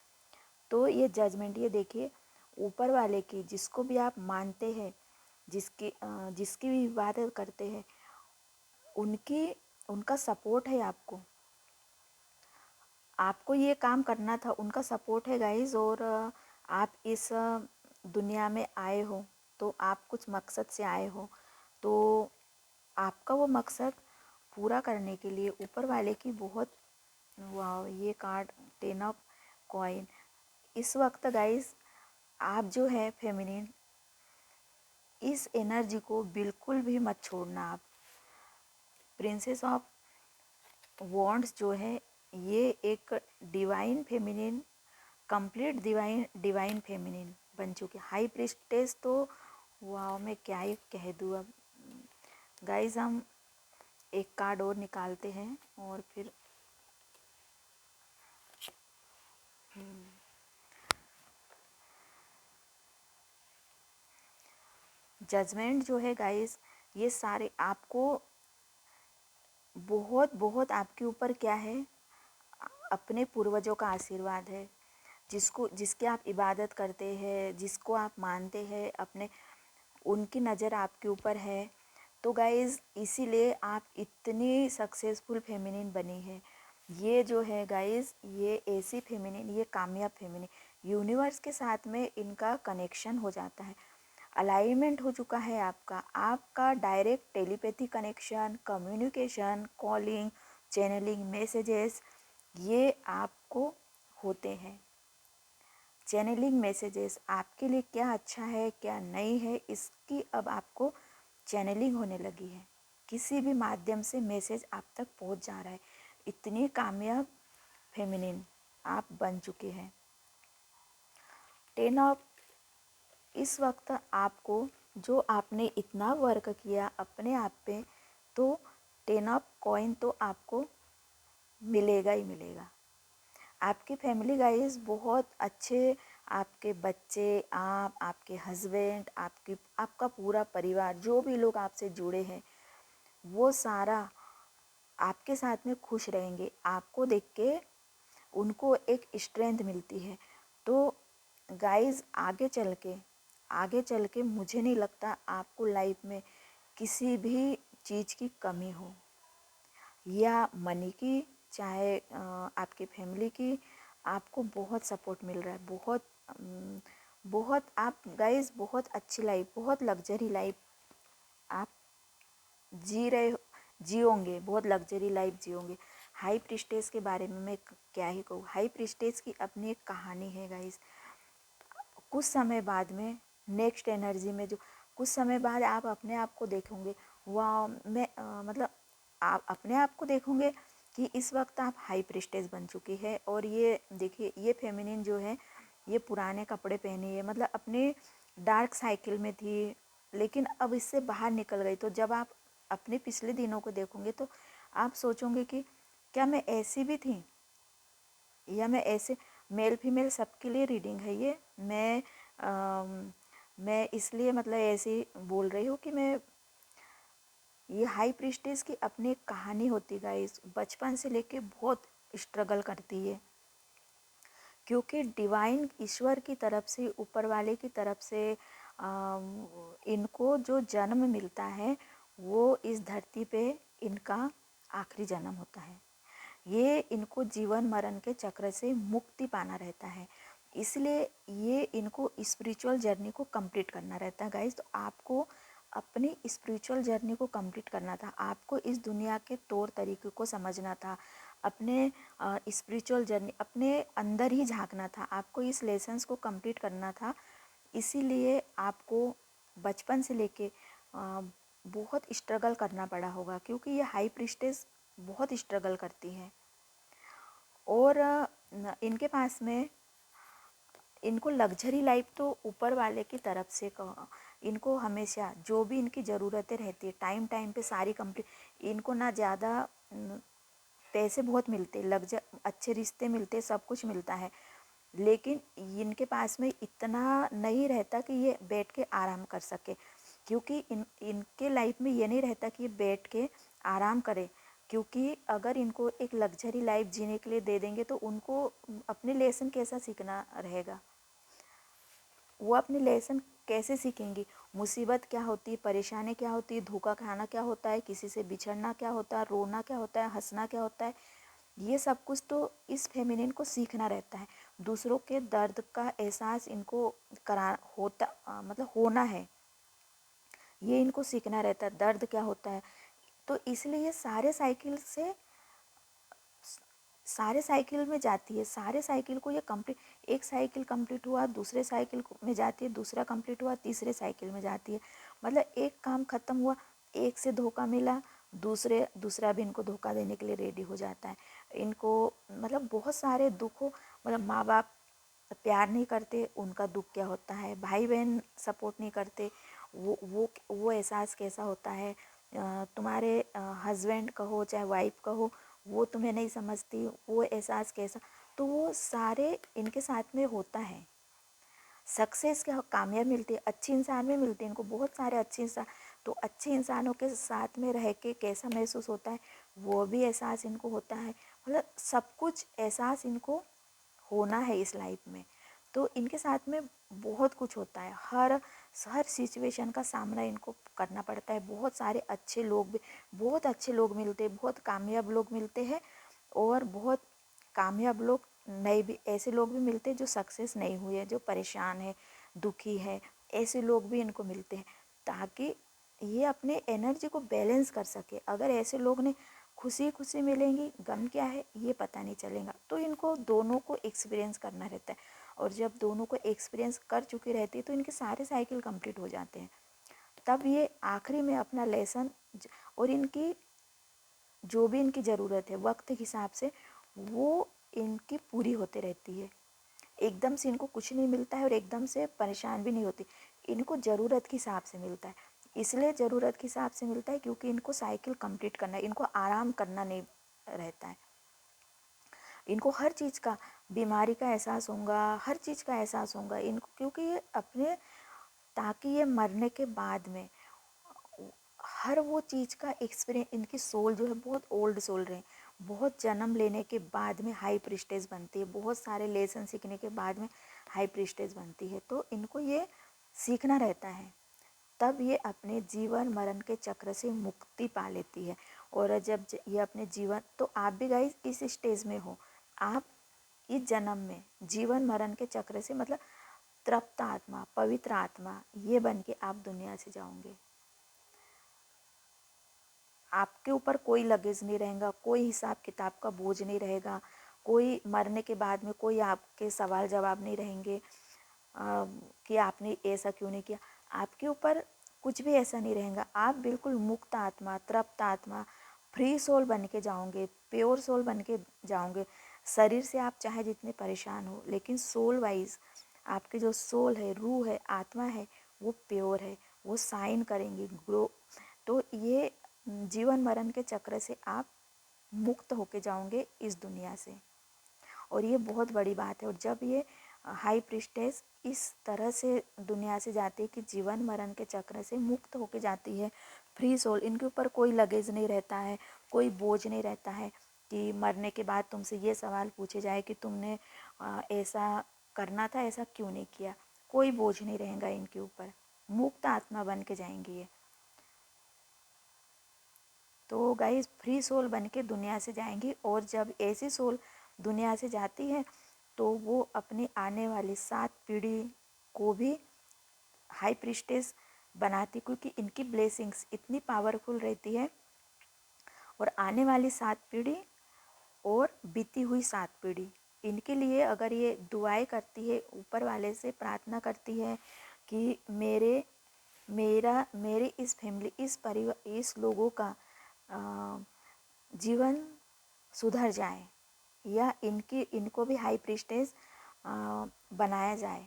तो ये जजमेंट, ये देखिए ऊपर वाले की, जिसको भी आप मानते हैं, जिसकी भी इबादत करते हैं, उनका सपोर्ट है आपको। आपको ये काम करना था, उनका सपोर्ट है गाइज। और आप इस दुनिया में आए हो तो आप कुछ मकसद से आए हो, तो आपका वो मकसद पूरा करने के लिए ऊपर वाले की बहुत, वाह, ये कार्ड 10 ऑफ कॉइन। इस वक्त गाइज आप जो है फेमिनिन, इस एनर्जी को बिल्कुल भी मत छोड़ना। आप प्रिंसेस ऑफ वॉन्ड्स जो है, ये एक divine feminine, complete divine feminine बन चुकी। हाई प्रिस्टेस तो वाह, मैं क्या ही कह दूँ अब। गाइज हम एक कार्ड और निकालते हैं और फिर जजमेंट जो है गाइस, ये सारे आपको बहुत बहुत आपके ऊपर क्या है, अपने पूर्वजों का आशीर्वाद है। जिसकी आप इबादत करते हैं, जिसको आप मानते हैं अपने, उनकी नज़र आपके ऊपर है। तो गाइज़ इसीलिए आप इतनी सक्सेसफुल फेमिनिन बनी है। ये जो है गाइज़, ये ऐसी फेमिनिन, ये कामयाब फेमिनिन, यूनिवर्स के साथ में इनका कनेक्शन हो जाता है, अलाइनमेंट हो चुका है आपका direct telepathy connection, communication, calling, channelling, messages, ये आपको होते हैं। चैनलिंग मैसेजेस आपके लिए क्या अच्छा है क्या नहीं है, इसकी अब आपको चैनलिंग होने लगी है। किसी भी माध्यम से मैसेज आप तक पहुंच जा रहा है। इतनी कामयाब फेमिनिन आप बन चुके हैं। 10 ऑफ इस वक्त आपको, जो आपने इतना वर्क किया अपने आप पे, तो 10 ऑफ कॉइन तो आपको मिलेगा ही मिलेगा। आपकी फैमिली गाइस बहुत अच्छे, आपके बच्चे, आपके हस्बैंड, आपका पूरा परिवार, जो भी लोग आपसे जुड़े हैं, वो सारा आपके साथ में खुश रहेंगे। आपको देख के उनको एक स्ट्रेंथ मिलती है। तो गाइस आगे चल के मुझे नहीं लगता आपको लाइफ में किसी भी चीज़ की कमी हो, या मनी की, चाहे आपकी फैमिली की। आपको बहुत सपोर्ट मिल रहा है, बहुत आप गाइस बहुत अच्छी लाइफ, बहुत लग्जरी लाइफ आप जियोगे, बहुत लग्जरी लाइफ जियोगे। हाई प्रिस्टेस के बारे में मैं क्या ही कहूँ। हाई प्रिस्टेस की अपनी एक कहानी है गाइस। कुछ समय बाद में नेक्स्ट एनर्जी में, जो कुछ समय बाद आप अपने आप को देखोगे, वाह, मैं मतलब आप अपने आप को देखोगे कि इस वक्त आप हाई प्रिस्टेस बन चुकी है। और ये देखिए, ये फेमिनिन जो है, ये पुराने कपड़े पहनी है, मतलब अपने डार्क साइकिल में थी, लेकिन अब इससे बाहर निकल गई। तो जब आप अपने पिछले दिनों को देखोगे तो आप सोचोगे कि क्या मैं ऐसी भी थी, या मैं ऐसे। मेल फीमेल सबके लिए रीडिंग है ये। मैं इसलिए मतलब ऐसे बोल रही हूँ कि मैं, ये हाई प्रिस्टेस की अपनी एक कहानी होती गाइस। बचपन से लेके बहुत स्ट्रगल करती है, क्योंकि डिवाइन ईश्वर की तरफ से, ऊपर वाले की तरफ से इनको जो जन्म मिलता है, वो इस धरती पे इनका आखिरी जन्म होता है। ये इनको जीवन मरण के चक्र से मुक्ति पाना रहता है, इसलिए ये इनको स्पिरिचुअल जर्नी को कंप्लीट करना रहता है गाइस। तो आपको अपनी स्पिरिचुअल जर्नी को कंप्लीट करना था, आपको इस दुनिया के तौर तरीके को समझना था, अपने स्पिरिचुअल जर्नी अपने अंदर ही झांकना था, आपको इस लेसन्स को कंप्लीट करना था। इसीलिए आपको बचपन से लेके बहुत स्ट्रगल करना पड़ा होगा, क्योंकि ये हाई प्रिस्टेस बहुत स्ट्रगल करती है। और इनके पास में, इनको लग्जरी लाइफ तो ऊपर वाले की तरफ से इनको हमेशा जो भी इनकी ज़रूरतें रहती है टाइम टाइम पे सारी कंप्लीट। इनको ना ज़्यादा पैसे बहुत मिलते, अच्छे रिश्ते मिलते, सब कुछ मिलता है, लेकिन इनके पास में इतना नहीं रहता कि ये बैठ के आराम कर सके। क्योंकि इनके लाइफ में ये नहीं रहता कि ये बैठ के आराम करे, क्योंकि अगर इनको एक लग्जरी लाइफ जीने के लिए दे देंगे तो उनको अपने लेसन कैसा सीखना रहेगा, वो अपने लेसन कैसे सीखेंगी। मुसीबत क्या होती है, परेशानी क्या होती है, धोखा खाना क्या होता है, किसी से बिछड़ना क्या होता है, रोना क्या होता है, हंसना क्या होता है, ये सब कुछ तो इस फेमिनिन को सीखना रहता है। दूसरों के दर्द का एहसास इनको मतलब होना है, ये इनको सीखना रहता है, दर्द क्या होता है। तो इसलिए सारे साइकिल में जाती है, सारे साइकिल को ये कंप्लीट, एक साइकिल कंप्लीट हुआ दूसरे साइकिल में जाती है, दूसरा कंप्लीट हुआ तीसरे साइकिल में जाती है। मतलब एक काम ख़त्म हुआ, एक से धोखा मिला, दूसरा भी इनको धोखा देने के लिए रेडी हो जाता है। इनको मतलब बहुत सारे दुखों, मतलब माँ बाप प्यार नहीं करते, उनका दुख क्या होता है, भाई बहन सपोर्ट नहीं करते, वो एहसास कैसा होता है, तुम्हारे हस्बैंड कहो चाहे वाइफ कहो, वो तुम्हें नहीं समझती, वो एहसास कैसा। तो वो सारे इनके साथ में होता है। सक्सेस क्या, कामयाब मिलती है, अच्छी इंसान में मिलती है इनको, बहुत सारे अच्छे इंसान। तो अच्छे इंसानों के साथ में रह के कैसा महसूस होता है, वो भी एहसास इनको होता है। मतलब सब कुछ एहसास इनको होना है इस लाइफ में। तो इनके साथ में बहुत कुछ होता है, हर सिचुएशन का सामना इनको करना पड़ता है। बहुत सारे अच्छे लोग भी, बहुत अच्छे लोग मिलते हैं, बहुत कामयाब लोग मिलते हैं, और बहुत कामयाब लोग नहीं भी, ऐसे लोग भी मिलते हैं जो सक्सेस नहीं हुए, जो परेशान है, दुखी है, ऐसे लोग भी इनको मिलते हैं, ताकि ये अपने एनर्जी को बैलेंस कर सके। अगर ऐसे लोग ने खुशी खुशी मिलेंगी, गम क्या है ये पता नहीं चलेगा। तो इनको दोनों को एक्सपीरियंस करना रहता है, और जब दोनों को एक्सपीरियंस कर चुकी रहती है तो इनके सारे साइकिल कंप्लीट हो जाते हैं। तब ये आखिरी में अपना लेसन, और इनकी जो भी इनकी ज़रूरत है वक्त के हिसाब से वो इनकी पूरी होते रहती है। एकदम से इनको कुछ नहीं मिलता है और एकदम से परेशान भी नहीं होती, इनको ज़रूरत के हिसाब से मिलता है। इसलिए ज़रूरत के हिसाब से मिलता है क्योंकि इनको साइकिल कंप्लीट करना है, इनको आराम करना नहीं रहता है। इनको हर चीज़ का, बीमारी का एहसास होगा, हर चीज़ का एहसास होगा इनको, क्योंकि ये अपने, ताकि ये मरने के बाद में हर वो चीज़ का एक्सपीरियंस, इनकी सोल जो है बहुत ओल्ड सोल रहे, बहुत जन्म लेने के बाद में हाई प्रिस्टेज बनती है, बहुत सारे लेसन सीखने के बाद में हाई प्रिस्टेज बनती है। तो इनको ये सीखना रहता है, तब ये अपने जीवन मरण के चक्र से मुक्ति पा लेती है। और जब ये अपने जीवन, तो आप भी गाइस इस स्टेज में हो, आप इस जन्म में जीवन मरण के चक्र से, मतलब तृप्त आत्मा, पवित्र आत्मा ये बन के आप दुनिया से जाओगे। आपके ऊपर कोई लगेज नहीं रहेगा, कोई हिसाब किताब का बोझ नहीं रहेगा, कोई मरने के बाद में कोई आपके सवाल जवाब नहीं रहेंगे कि आपने ऐसा क्यों नहीं किया। आपके ऊपर कुछ भी ऐसा नहीं रहेगा, आप बिल्कुल मुक्त आत्मा, तृप्त आत्मा, फ्री सोल बन के जाओगे, प्योर सोल बन के जाओगे। शरीर से आप चाहे जितने परेशान हो, लेकिन सोल वाइज आपकी जो सोल है, रूह है, आत्मा है, वो प्योर है, वो साइन करेंगी, ग्रो। तो ये जीवन मरण के चक्र से आप मुक्त होके जाओगे इस दुनिया से, और ये बहुत बड़ी बात है। और जब ये हाई प्रिस्टेस इस तरह से दुनिया से जाती है कि जीवन मरण के चक्र से मुक्त होके जाती है, फ्री सोल, इनके ऊपर कोई लगेज नहीं रहता है, कोई बोझ नहीं रहता है कि मरने के बाद तुमसे ये सवाल पूछे जाए कि तुमने ऐसा करना था, ऐसा क्यों नहीं किया। कोई बोझ नहीं रहेगा इनके ऊपर, मुक्त आत्मा बन के जाएंगी ये। तो गाइस फ्री सोल बन के दुनिया से जाएंगी, और जब ऐसी सोल दुनिया से जाती है तो वो अपनी आने वाली 7 पीढ़ी को भी हाई प्रिस्टेस बनाती, क्योंकि इनकी ब्लेसिंग्स इतनी पावरफुल रहती है। और आने वाली 7 पीढ़ी और बीती हुई 7 पीढ़ी, इनके लिए अगर ये दुआएं करती है, ऊपर वाले से प्रार्थना करती है कि मेरे इस फैमिली, इस परिवार, इस लोगों का जीवन सुधर जाए, या इनको भी हाई प्रिस्टेस बनाया जाए,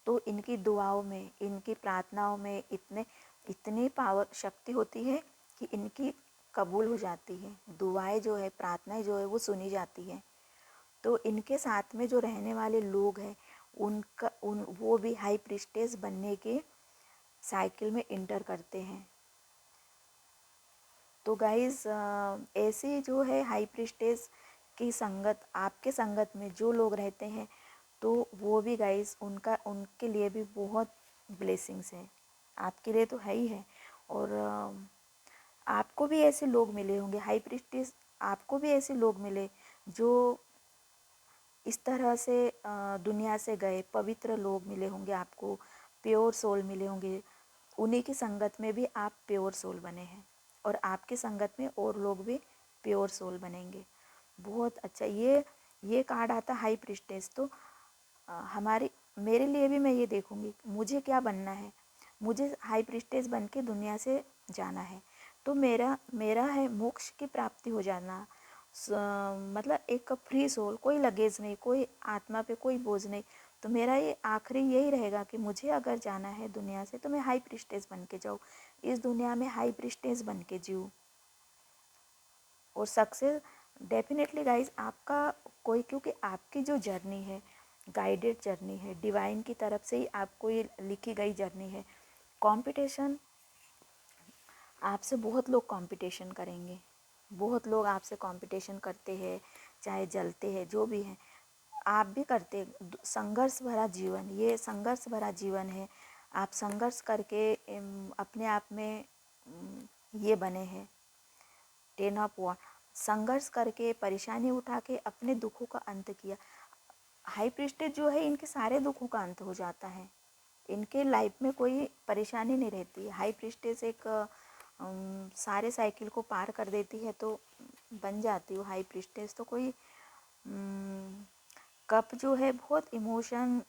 तो इनकी दुआओं में, इनकी प्रार्थनाओं में इतनी पावर, शक्ति होती है कि इनकी कबूल हो जाती है, दुआएं जो है, प्रार्थनाएं जो है वो सुनी जाती है। तो इनके साथ में जो रहने वाले लोग हैं, वो भी हाई प्रिस्टेस बनने के साइकिल में इंटर करते हैं। तो गाइज़ ऐसे जो है हाई प्रिस्टेस की संगत, आपके संगत में जो लोग रहते हैं, तो वो भी गाइज़ उनके लिए भी बहुत ब्लेसिंग्स है, आपके लिए तो है ही है। और आपको भी ऐसे लोग मिले होंगे हाई प्रिस्टेस, आपको भी ऐसे लोग मिले जो इस तरह से दुनिया से गए, पवित्र लोग मिले होंगे आपको, प्योर सोल मिले होंगे, उन्हीं की संगत में भी आप प्योर सोल बने हैं, और आपकी संगत में और लोग भी प्योर सोल बनेंगे। बहुत अच्छा, ये कार्ड आता हाई प्रिस्टेस। तो हमारी, मेरे लिए भी मैं ये देखूँगी मुझे क्या बनना है, मुझे हाई प्रिस्टेस बन के दुनिया से जाना है। तो मेरा है मोक्ष की प्राप्ति हो जाना, मतलब एक फ्री सोल, कोई लगेज नहीं, कोई आत्मा पे कोई बोझ नहीं। तो मेरा ये आखिरी यही रहेगा कि मुझे अगर जाना है दुनिया से तो मैं हाई प्रिस्टेस बन के जाऊँ, इस दुनिया में हाई प्रिस्टेस बन के जीऊँ, और सक्सेस डेफिनेटली गाइज आपका कोई, क्योंकि आपकी जो जर्नी है गाइडेड जर्नी है, डिवाइन की तरफ से ही आपको ये लिखी गई जर्नी है। कंपटीशन, आपसे बहुत लोग कंपटीशन करेंगे, बहुत लोग आपसे कंपटीशन करते हैं, चाहे जलते हैं, जो भी हैं। आप भी करते, संघर्ष भरा जीवन, ये संघर्ष भरा जीवन है। आप संघर्ष करके अपने आप में ये बने हैं 10 ऑफ वॉन्ड। संघर्ष करके, परेशानी उठा के अपने दुखों का अंत किया। हाई प्रीस्टेस जो है, इनके सारे दुखों का अंत हो जाता है, इनके लाइफ में कोई परेशानी नहीं रहती। हाई प्रीस्टेस एक सारे साइकिल को पार कर देती है तो बन जाती हूँ हाई प्रीस्टेस। तो कोई कप जो है बहुत इमोशन,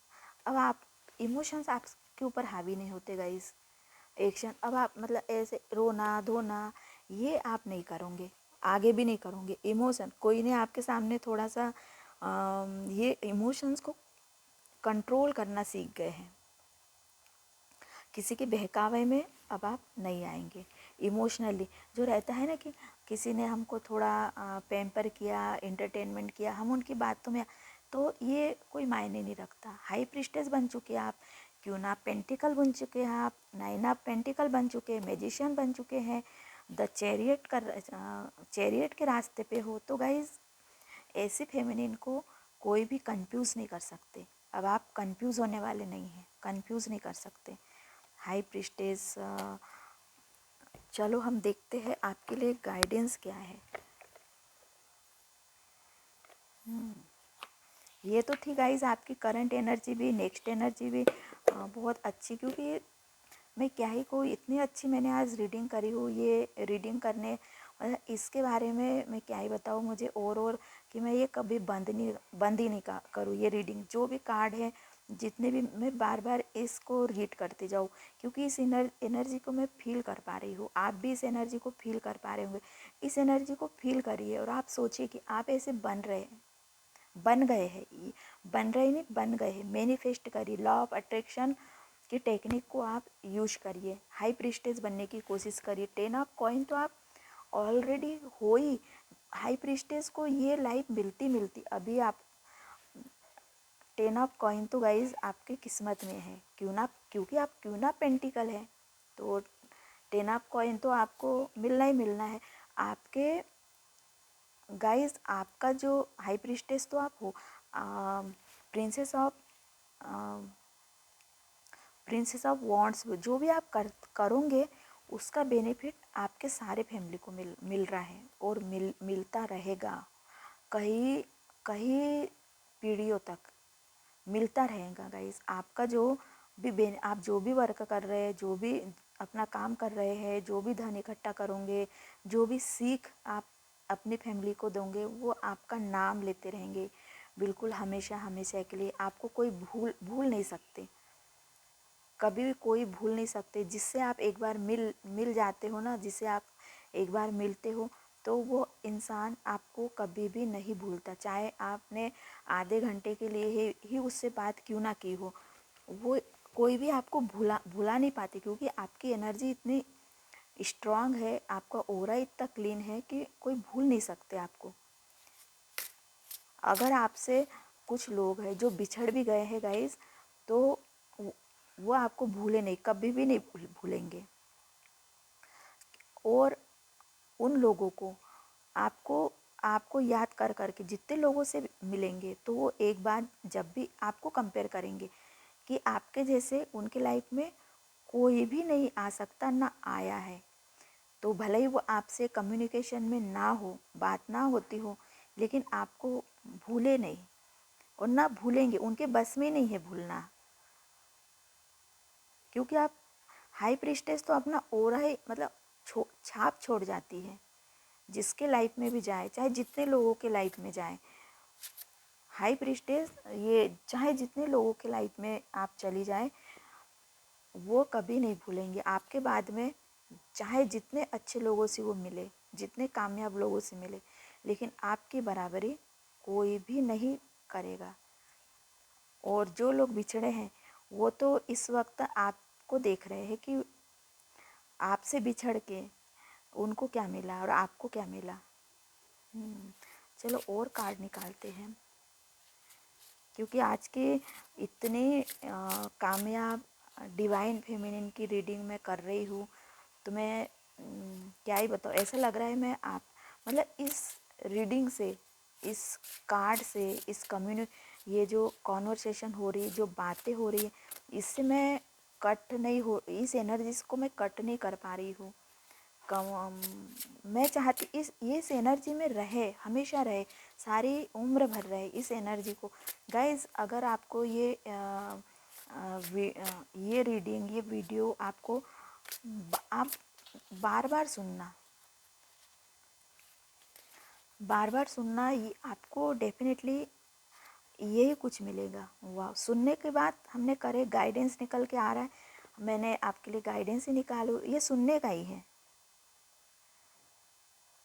अब आप इमोशंस आपके ऊपर हावी नहीं होते गाइस। एक्शन, अब आप मतलब ऐसे रोना धोना ये आप नहीं करोगे, आगे भी नहीं करोगे। इमोशन कोई ने आपके सामने थोड़ा सा ये इमोशंस को कंट्रोल करना सीख गए हैं। किसी के बहकावे में अब आप नहीं आएंगे। इमोशनली जो रहता है ना कि किसी ने हमको थोड़ा पैम्पर किया, एंटरटेनमेंट किया, हम उनकी बातों में, तो ये कोई मायने नहीं रखता। हाई प्रीस्टेस बन चुके हैं आप, क्यों ना पेंटिकल बन चुके हैं आप, 9 ऑफ पेंटिकल बन चुके हैं, मैजिशियन बन चुके हैं, द चैरियट के रास्ते पे हो। तो गाइज ऐसे फेमिनिन को कोई भी कंफ्यूज नहीं कर सकते। अब आप कंफ्यूज होने वाले नहीं हैं, कंफ्यूज नहीं कर सकते। हाई प्रीस्टेस, चलो हम देखते हैं आपके लिए गाइडेंस क्या है। ये तो थी गाइज आपकी करंट एनर्जी भी, नेक्स्ट एनर्जी भी बहुत अच्छी, क्योंकि मैं क्या ही कोई इतनी अच्छी मैंने आज रीडिंग करी हूँ। ये रीडिंग करने मतलब इसके बारे में मैं क्या ही बताऊँ मुझे, और कि मैं ये कभी बंद ही नहीं करूँ। ये रीडिंग जो भी कार्ड है, जितने भी, मैं बार बार इसको रीड करते जाऊँ, क्योंकि इस एनर्जी को मैं फील कर पा रही हूँ। आप भी इस एनर्जी को फील कर पा रहे होंगे। इस एनर्जी को फील करिए और आप सोचिए कि आप ऐसे बन गए हैं, बन रहे नहीं, बन गए हैं। मैनिफेस्ट करिए, लॉ ऑफ अट्रैक्शन की टेक्निक को आप यूज करिए। हाई प्रीस्टेस बनने की कोशिश करिए। 10 ऑफ कॉइन तो आप ऑलरेडी हो ही। हाई प्रीस्टेस को ये लाइफ मिलती अभी आप 10 ऑफ कॉइन तो गाइज आपके किस्मत में है, क्यों ना, क्योंकि आप क्यों ना पेंटिकल है, तो 10 ऑफ कॉइन तो आपको मिलना ही मिलना है। आपके गाइज आपका जो हाई प्रीस्टेस तो आप हो, प्रिंसेस ऑफ वॉन्ड्स, जो भी आप करोगे उसका बेनिफिट आपके सारे फैमिली को मिल रहा है और मिलता रहेगा। कई कई पीढ़ियों तक मिलता रहेगा गाइस। आपका जो भी आप जो भी वर्क कर रहे हैं, जो भी अपना काम कर रहे हैं, जो भी धन इकट्ठा करोगे, जो भी सीख आप अपनी फैमिली को दोगे, वो आपका नाम लेते रहेंगे बिल्कुल हमेशा हमेशा के लिए। आपको कोई भूल नहीं सकते, कभी भी कोई भूल नहीं सकते। जिससे आप एक बार मिल जाते हो ना, जिससे आप एक बार मिलते हो, तो वो इंसान आपको कभी भी नहीं भूलता। चाहे आपने आधे घंटे के लिए ही उससे बात क्यों ना की हो, वो कोई भी आपको भुला नहीं पाती, क्योंकि आपकी एनर्जी इतनी स्ट्रांग है, आपका ऑरा इतना क्लीन है कि कोई भूल नहीं सकते आपको। अगर आपसे कुछ लोग हैं जो बिछड़ भी गए हैं गाइस, तो वो आपको भूले नहीं, कभी भी नहीं भूलेंगे। और उन लोगों को आपको याद कर करके जितने लोगों से मिलेंगे, तो वो एक बार जब भी आपको कंपेयर करेंगे कि आपके जैसे उनके लाइफ में कोई भी नहीं आ सकता, ना आया है। तो भले ही वो आपसे कम्युनिकेशन में ना हो, बात ना होती हो, लेकिन आपको भूले नहीं और ना भूलेंगे, उनके बस में नहीं है भूलना। क्योंकि आप हाई प्रीस्टेस तो अपना ओरा ही मतलब छाप छोड़ जाती है, जिसके लाइफ में भी जाए, चाहे जितने लोगों के लाइफ में जाए। हाई प्रीस्टेस ये चाहे जितने लोगों के लाइफ में आप चली जाए, वो कभी नहीं भूलेंगे आपके बाद में। चाहे जितने अच्छे लोगों से वो मिले, जितने कामयाब लोगों से मिले, लेकिन आपकी बराबरी कोई भी नहीं करेगा। और जो लोग बिछड़े हैं, वो तो इस वक्त आपको देख रहे हैं कि आपसे बिछड़ के उनको क्या मिला और आपको क्या मिला। चलो और कार्ड निकालते हैं, क्योंकि आज के इतने कामयाब डिवाइन फेमिनिन की रीडिंग मैं कर रही हूँ, तो मैं क्या ही बताऊँ, ऐसा लग रहा है मैं आप मतलब इस रीडिंग से, इस कार्ड से, इस ये जो कॉन्वर्सेशन हो रही, जो बातें हो रही है, इससे मैं कट नहीं हो, इस एनर्जीज को मैं कट नहीं कर पा रही हूँ। मैं चाहती इस एनर्जी में रहे, हमेशा रहे, सारी उम्र भर रहे इस एनर्जी को। गाइज अगर आपको ये रीडिंग, ये वीडियो आपको आप बार बार सुनना, ये आपको डेफिनेटली यही कुछ मिलेगा। वाह, सुनने के बाद हमने करे, गाइडेंस निकल के आ रहा है, मैंने आपके लिए गाइडेंस ही निकालू, ये सुनने का ही है,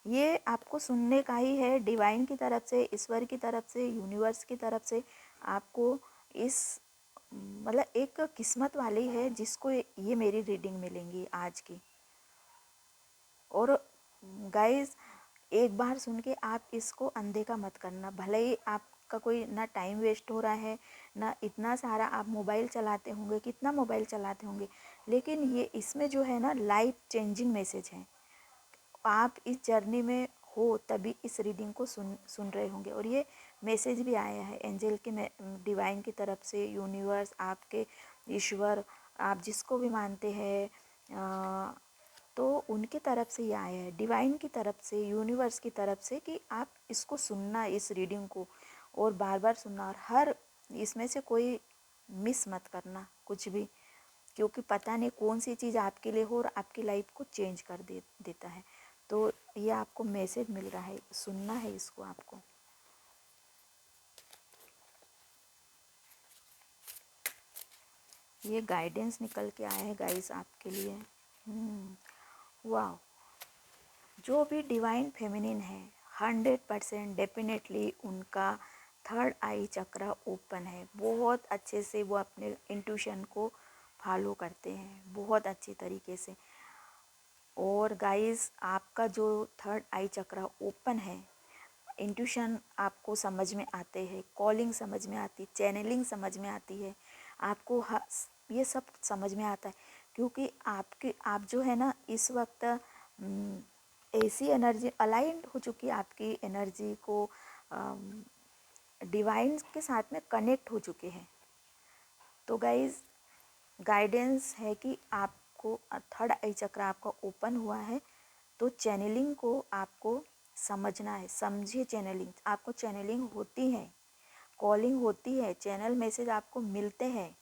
ये आपको सुनने का ही है। डिवाइन की तरफ से, ईश्वर की तरफ से, यूनिवर्स की तरफ से आपको इस मतलब एक किस्मत वाली है जिसको ये मेरी रीडिंग मिलेंगी आज की। और गाइस एक बार सुन के आप इसको अनदेखा मत करना, भले ही आपका कोई ना टाइम वेस्ट हो रहा है, ना इतना सारा आप मोबाइल चलाते होंगे, कितना मोबाइल चलाते होंगे, लेकिन ये इसमें जो है ना लाइफ चेंजिंग मैसेज है। आप इस जर्नी में हो तभी इस रीडिंग को सुन रहे होंगे। और ये मैसेज भी आया है एंजल के, डिवाइन की तरफ से, यूनिवर्स, आपके ईश्वर, आप जिसको भी मानते हैं, तो उनकी तरफ से ये आया है, डिवाइन की तरफ से, यूनिवर्स की तरफ से, कि आप इसको सुनना, इस रीडिंग को, और बार बार सुनना, और हर इसमें से कोई मिस मत करना कुछ भी, क्योंकि पता नहीं कौन सी चीज़ आपके लिए हो और आपकी लाइफ को चेंज कर देता है। तो ये आपको मैसेज मिल रहा है, सुनना है इसको आपको। ये गाइडेंस निकल के आया है गाइस आपके लिए। वाह, जो भी डिवाइन फेमिनिन है 100% डेफिनेटली उनका थर्ड आई चक्र ओपन है। बहुत अच्छे से वो अपने इंट्यूशन को फॉलो करते हैं, बहुत अच्छी तरीके से। और गाइस आपका जो थर्ड आई चक्र ओपन है, इंट्यूशन आपको समझ में आते हैं, कॉलिंग समझ में आती, चैनलिंग समझ में आती है आपको, ये सब समझ में आता है, क्योंकि आप जो है ना इस वक्त ऐसी एनर्जी अलाइंड हो चुकी है, आपकी एनर्जी को डिवाइन के साथ में कनेक्ट हो चुके हैं। तो गाइज गाइडेंस है कि आपको थर्ड आई चक्र आपका ओपन हुआ है, तो चैनलिंग को आपको समझना है। समझिए चैनलिंग, आपको चैनलिंग होती है, कॉलिंग होती है, चैनल मैसेज आपको मिलते हैं,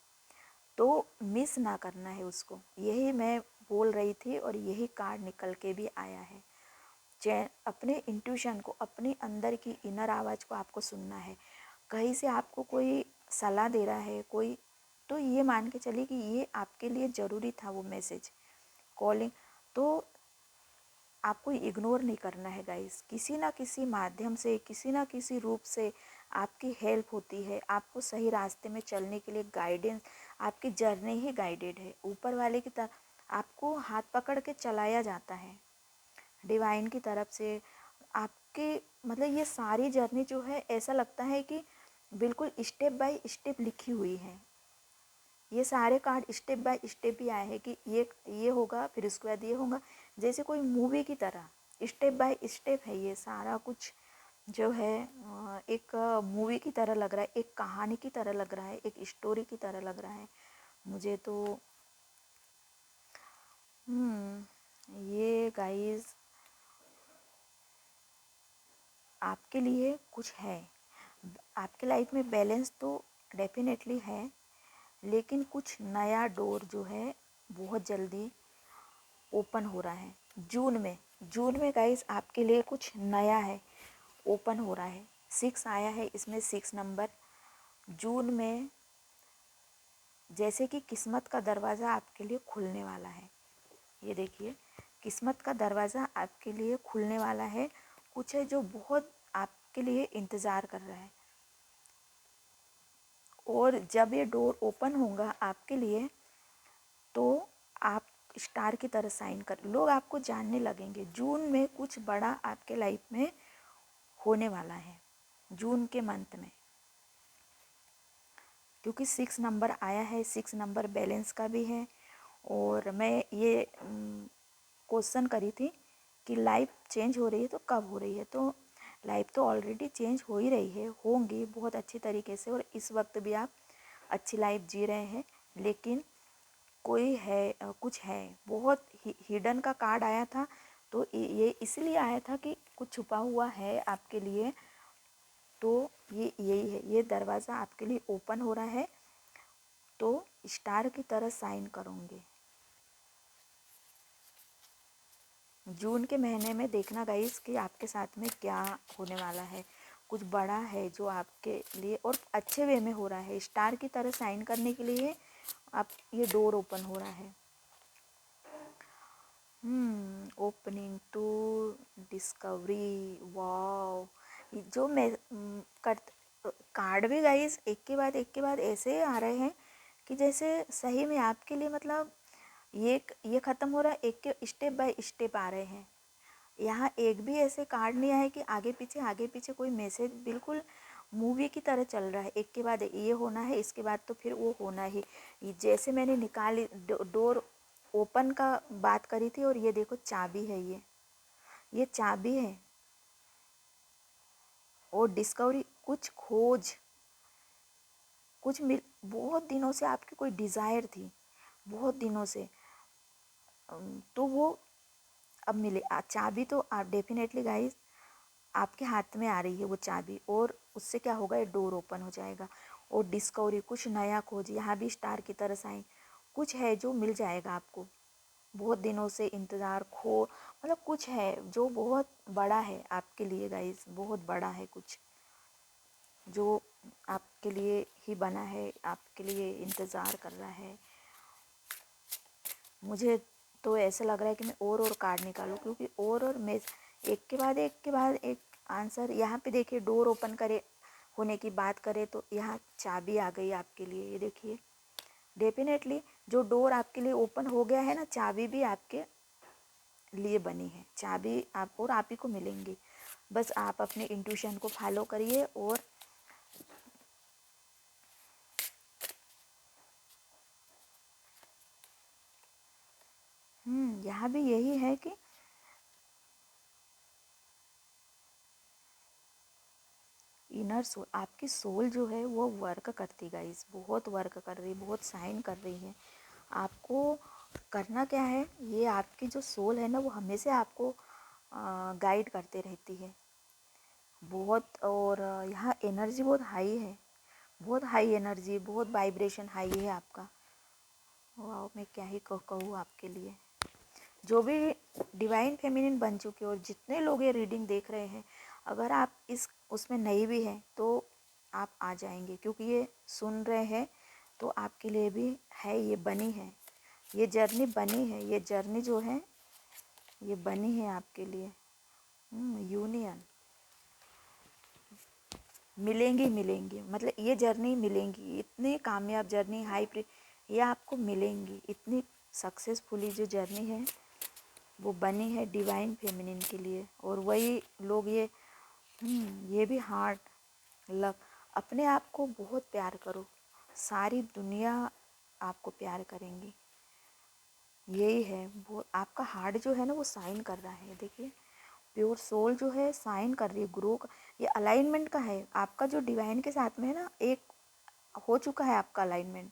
तो मिस ना करना है उसको। यही मैं बोल रही थी और यही कार्ड निकल के भी आया है। अपने इंट्यूशन को, अपने अंदर की इनर आवाज़ को आपको सुनना है। कहीं से आपको कोई सलाह दे रहा है कोई, तो ये मान के चलिए कि ये आपके लिए ज़रूरी था वो मैसेज, कॉलिंग, तो आपको इग्नोर नहीं करना है गाइस। किसी ना किसी माध्यम से, किसी ना किसी रूप से आपकी हेल्प होती है, आपको सही रास्ते में चलने के लिए गाइडेंस, आपकी जर्नी ही गाइडेड है, ऊपर वाले की तरफ आपको हाथ पकड़ के चलाया जाता है डिवाइन की तरफ से। आपके मतलब ये सारी जर्नी जो है, ऐसा लगता है कि बिल्कुल स्टेप बाय स्टेप लिखी हुई है। ये सारे कार्ड स्टेप बाय स्टेप ही आए हैं कि ये होगा, फिर उसके बाद ये होगा, जैसे कोई मूवी की तरह स्टेप बाय स्टेप है ये सारा कुछ जो है। एक मूवी की तरह लग रहा है, एक कहानी की तरह लग रहा है, एक स्टोरी की तरह लग रहा है मुझे तो। ये गाइस आपके लिए कुछ है, आपके लाइफ में बैलेंस तो डेफिनेटली है, लेकिन कुछ नया डोर जो है बहुत जल्दी ओपन हो रहा है। जून में गाइस आपके लिए कुछ नया है, ओपन हो रहा है। 6 आया है इसमें, 6 नंबर। जून में जैसे कि किस्मत का दरवाज़ा आपके लिए खुलने वाला है। ये देखिए, किस्मत का दरवाज़ा आपके लिए खुलने वाला है। कुछ है जो बहुत आपके लिए इंतज़ार कर रहा है, और जब ये डोर ओपन होगा आपके लिए, तो आप स्टार की तरह साइन कर, लोग आपको जानने लगेंगे। जून में कुछ बड़ा आपके लाइफ में होने वाला है, जून के मंथ में, क्योंकि 6 नंबर आया है। 6 नंबर बैलेंस का भी है। और मैं ये क्वेश्चन करी थी कि लाइफ चेंज हो रही है तो कब हो रही है, तो लाइफ तो ऑलरेडी चेंज हो ही रही है, होंगी बहुत अच्छी तरीके से, और इस वक्त भी आप अच्छी लाइफ जी रहे हैं। लेकिन कोई है कुछ है बहुत हिडन का कार्ड आया था, तो ये इसलिए आया था कि कुछ छुपा हुआ है आपके लिए। तो ये यही है, ये दरवाज़ा आपके लिए ओपन हो रहा है, तो स्टार की तरह साइन करोगे। जून के महीने में देखना गाइस कि आपके साथ में क्या होने वाला है। कुछ बड़ा है जो आपके लिए और अच्छे वे में हो रहा है। स्टार की तरह साइन करने के लिए आप ये डोर ओपन हो रहा है। Opening to discovery. वाह, जो मैं कर कार्ड भी गाइस एक के बाद ऐसे आ रहे हैं कि जैसे सही में आपके लिए, मतलब ये ख़त्म हो रहा है, एक के स्टेप बाय स्टेप आ रहे हैं। यहाँ एक भी ऐसे कार्ड नहीं आए कि आगे पीछे कोई मैसेज, बिल्कुल मूवी की तरह चल रहा है। एक के बाद ये होना है, इसके बाद तो फिर वो होना ही। जैसे मैंने निकाली डोर ओपन का बात करी थी, और ये देखो चाबी है, ये चाबी है। और डिस्कवरी, कुछ खोज, कुछ मिल, बहुत दिनों से आपकी कोई डिज़ायर थी, बहुत दिनों से, तो वो अब मिले। चाबी तो आप डेफिनेटली गाइस आपके हाथ में आ रही है वो चाबी, और उससे क्या होगा, ये डोर ओपन हो जाएगा। और डिस्कवरी, कुछ नया खोज, यहाँ भी स्टार की तरह साइन, कुछ है जो मिल जाएगा आपको। बहुत दिनों से इंतज़ार खो, मतलब कुछ है जो बहुत बड़ा है आपके लिए गाइस, बहुत बड़ा है कुछ जो आपके लिए ही बना है, आपके लिए इंतज़ार कर रहा है। मुझे तो ऐसा लग रहा है कि मैं और कार्ड निकालूं, क्योंकि और मैं एक के बाद एक आंसर। यहाँ पे देखिए, डोर ओपन करे होने की बात करें तो यहाँ चाबी आ गई आपके लिए। ये देखिए, डेफिनेटली जो डोर आपके लिए ओपन हो गया है ना, चाबी भी आपके लिए बनी है। चाबी आप और आप ही को मिलेंगी। बस आप अपने इंट्यूशन को फॉलो करिए। और यहाँ भी यही है कि इनर सोल, आपकी सोल जो है वो वर्क करती गाइस, बहुत वर्क कर रही, बहुत साइन कर रही है। आपको करना क्या है, ये आपकी जो सोल है ना, वो हमेशा आपको गाइड करते रहती है बहुत। और यहाँ एनर्जी बहुत हाई है, बहुत हाई एनर्जी, बहुत वाइब्रेशन हाई है आपका। वाह, मैं क्या ही कहूँ आपके लिए। जो भी डिवाइन फेमिनिन बन चुके और जितने लोग ये रीडिंग देख रहे हैं, अगर आप इस उसमें नहीं भी हैं तो आप आ जाएंगे, क्योंकि ये सुन रहे हैं तो आपके लिए भी है, ये बनी है, ये जर्नी बनी है, ये जर्नी जो है ये बनी है आपके लिए। यूनियन मिलेंगी मिलेंगी, मतलब ये जर्नी मिलेंगी, इतनी कामयाब जर्नी, ये आपको मिलेंगी। इतनी सक्सेसफुली जो जर्नी है वो बनी है डिवाइन फेमिनिन के लिए। और वही लोग ये भी हार्ट लव, अपने आप को बहुत प्यार करो, सारी दुनिया आपको प्यार करेंगी। यही है वो, आपका हार्ट जो है ना वो साइन कर रहा है। देखिए, प्योर सोल जो है साइन कर रही है ग्रो का। ये अलाइनमेंट का है आपका, जो डिवाइन के साथ में है ना, एक हो चुका है आपका अलाइनमेंट,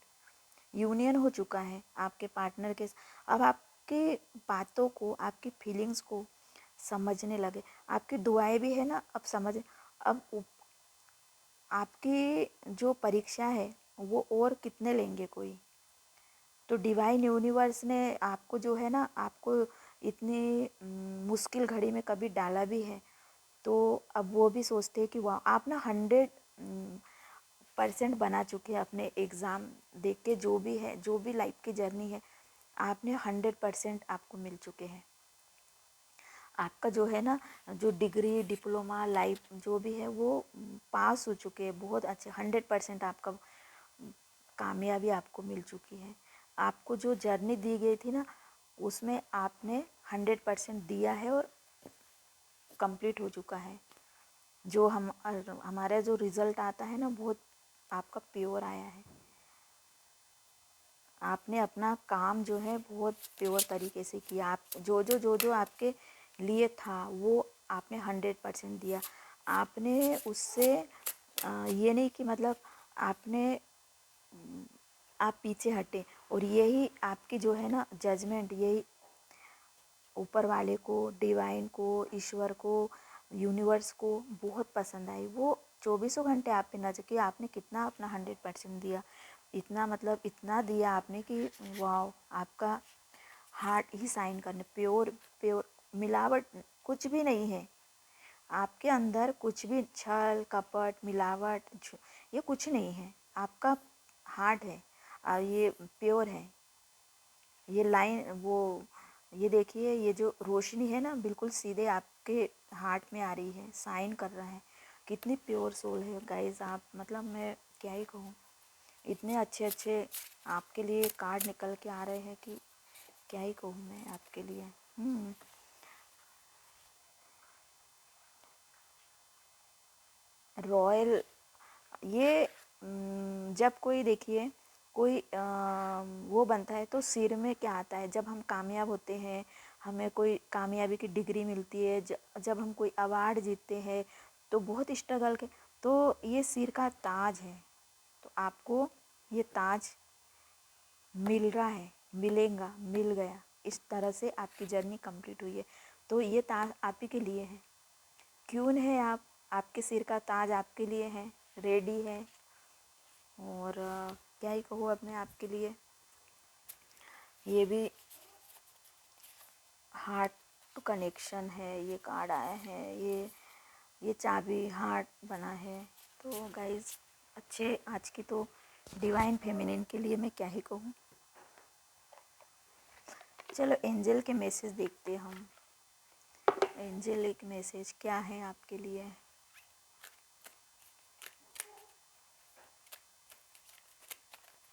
यूनियन हो चुका है आपके पार्टनर के। अब आपकी बातों को, आपकी फीलिंग्स को समझने लगे, आपकी दुआएं भी है ना अब समझ। अब आपकी जो परीक्षा है वो और कितने लेंगे कोई, तो डिवाइन यूनिवर्स ने आपको जो है ना, आपको इतनी मुश्किल घड़ी में कभी डाला भी है, तो अब वो भी सोचते हैं कि वाह, आप ना 100% बना चुके हैं अपने एग्ज़ाम देख के। जो भी है, जो भी लाइफ की जर्नी है, आपने 100% आपको मिल चुके हैं। आपका जो है ना, जो डिग्री डिप्लोमा लाइफ जो भी है वो पास हो चुके हैं, बहुत अच्छे 100% आपका कामयाबी आपको मिल चुकी है। आपको जो जर्नी दी गई थी ना, उसमें आपने 100% दिया है और कंप्लीट हो चुका है। जो हमारा जो रिज़ल्ट आता है ना, बहुत आपका प्योर आया है। आपने अपना काम जो है बहुत प्योर तरीके से किया। आप जो आपके लिए था वो आपने 100% दिया। आपने उससे ये नहीं कि मतलब आपने आप पीछे हटे, और यही आपकी जो है ना जजमेंट, यही ऊपर वाले को, डिवाइन को, ईश्वर को, यूनिवर्स को बहुत पसंद आई। वो 24 घंटे आप पे नजर कि आपने कितना अपना 100% दिया, इतना मतलब इतना दिया आपने कि वाह, आपका हार्ट ही साइन करने, प्योर प्योर, मिलावट कुछ भी नहीं है आपके अंदर, कुछ भी छल कपट मिलावट ये कुछ नहीं है। आपका हार्ट है और ये प्योर है। ये लाइन वो, ये देखिए, ये जो रोशनी है ना बिल्कुल सीधे आपके हार्ट में आ रही है, साइन कर रहा है। कितनी प्योर सोल है गाइस आप, मतलब मैं क्या ही कहूँ। इतने अच्छे अच्छे आपके लिए कार्ड निकल के आ रहे हैं कि क्या ही कहूँ मैं आपके लिए। रॉयल, ये जब कोई देखिए कोई वो बनता है तो सिर में क्या आता है, जब हम कामयाब होते हैं, हमें कोई कामयाबी की डिग्री मिलती है, जब हम कोई अवार्ड जीतते हैं तो बहुत स्ट्रगल के, तो ये सिर का ताज है। तो आपको ये ताज मिल रहा है, मिलेगा, मिल गया, इस तरह से आपकी जर्नी कंप्लीट हुई है। तो ये ताज आप ही के लिए है। क्यों है आप, आपके सिर का ताज आपके लिए है, रेडी है। और क्या ही कहूँ अब मैं आपके लिए। ये भी हार्ट टू कनेक्शन है, ये कार्ड आया है, ये चाबी हार्ट बना है। तो गाइज अच्छे आज की तो डिवाइन फेमिनिन के लिए मैं क्या ही कहूँ। चलो एंजल के मैसेज देखते हैं हम। एंजल एक मैसेज क्या है आपके लिए।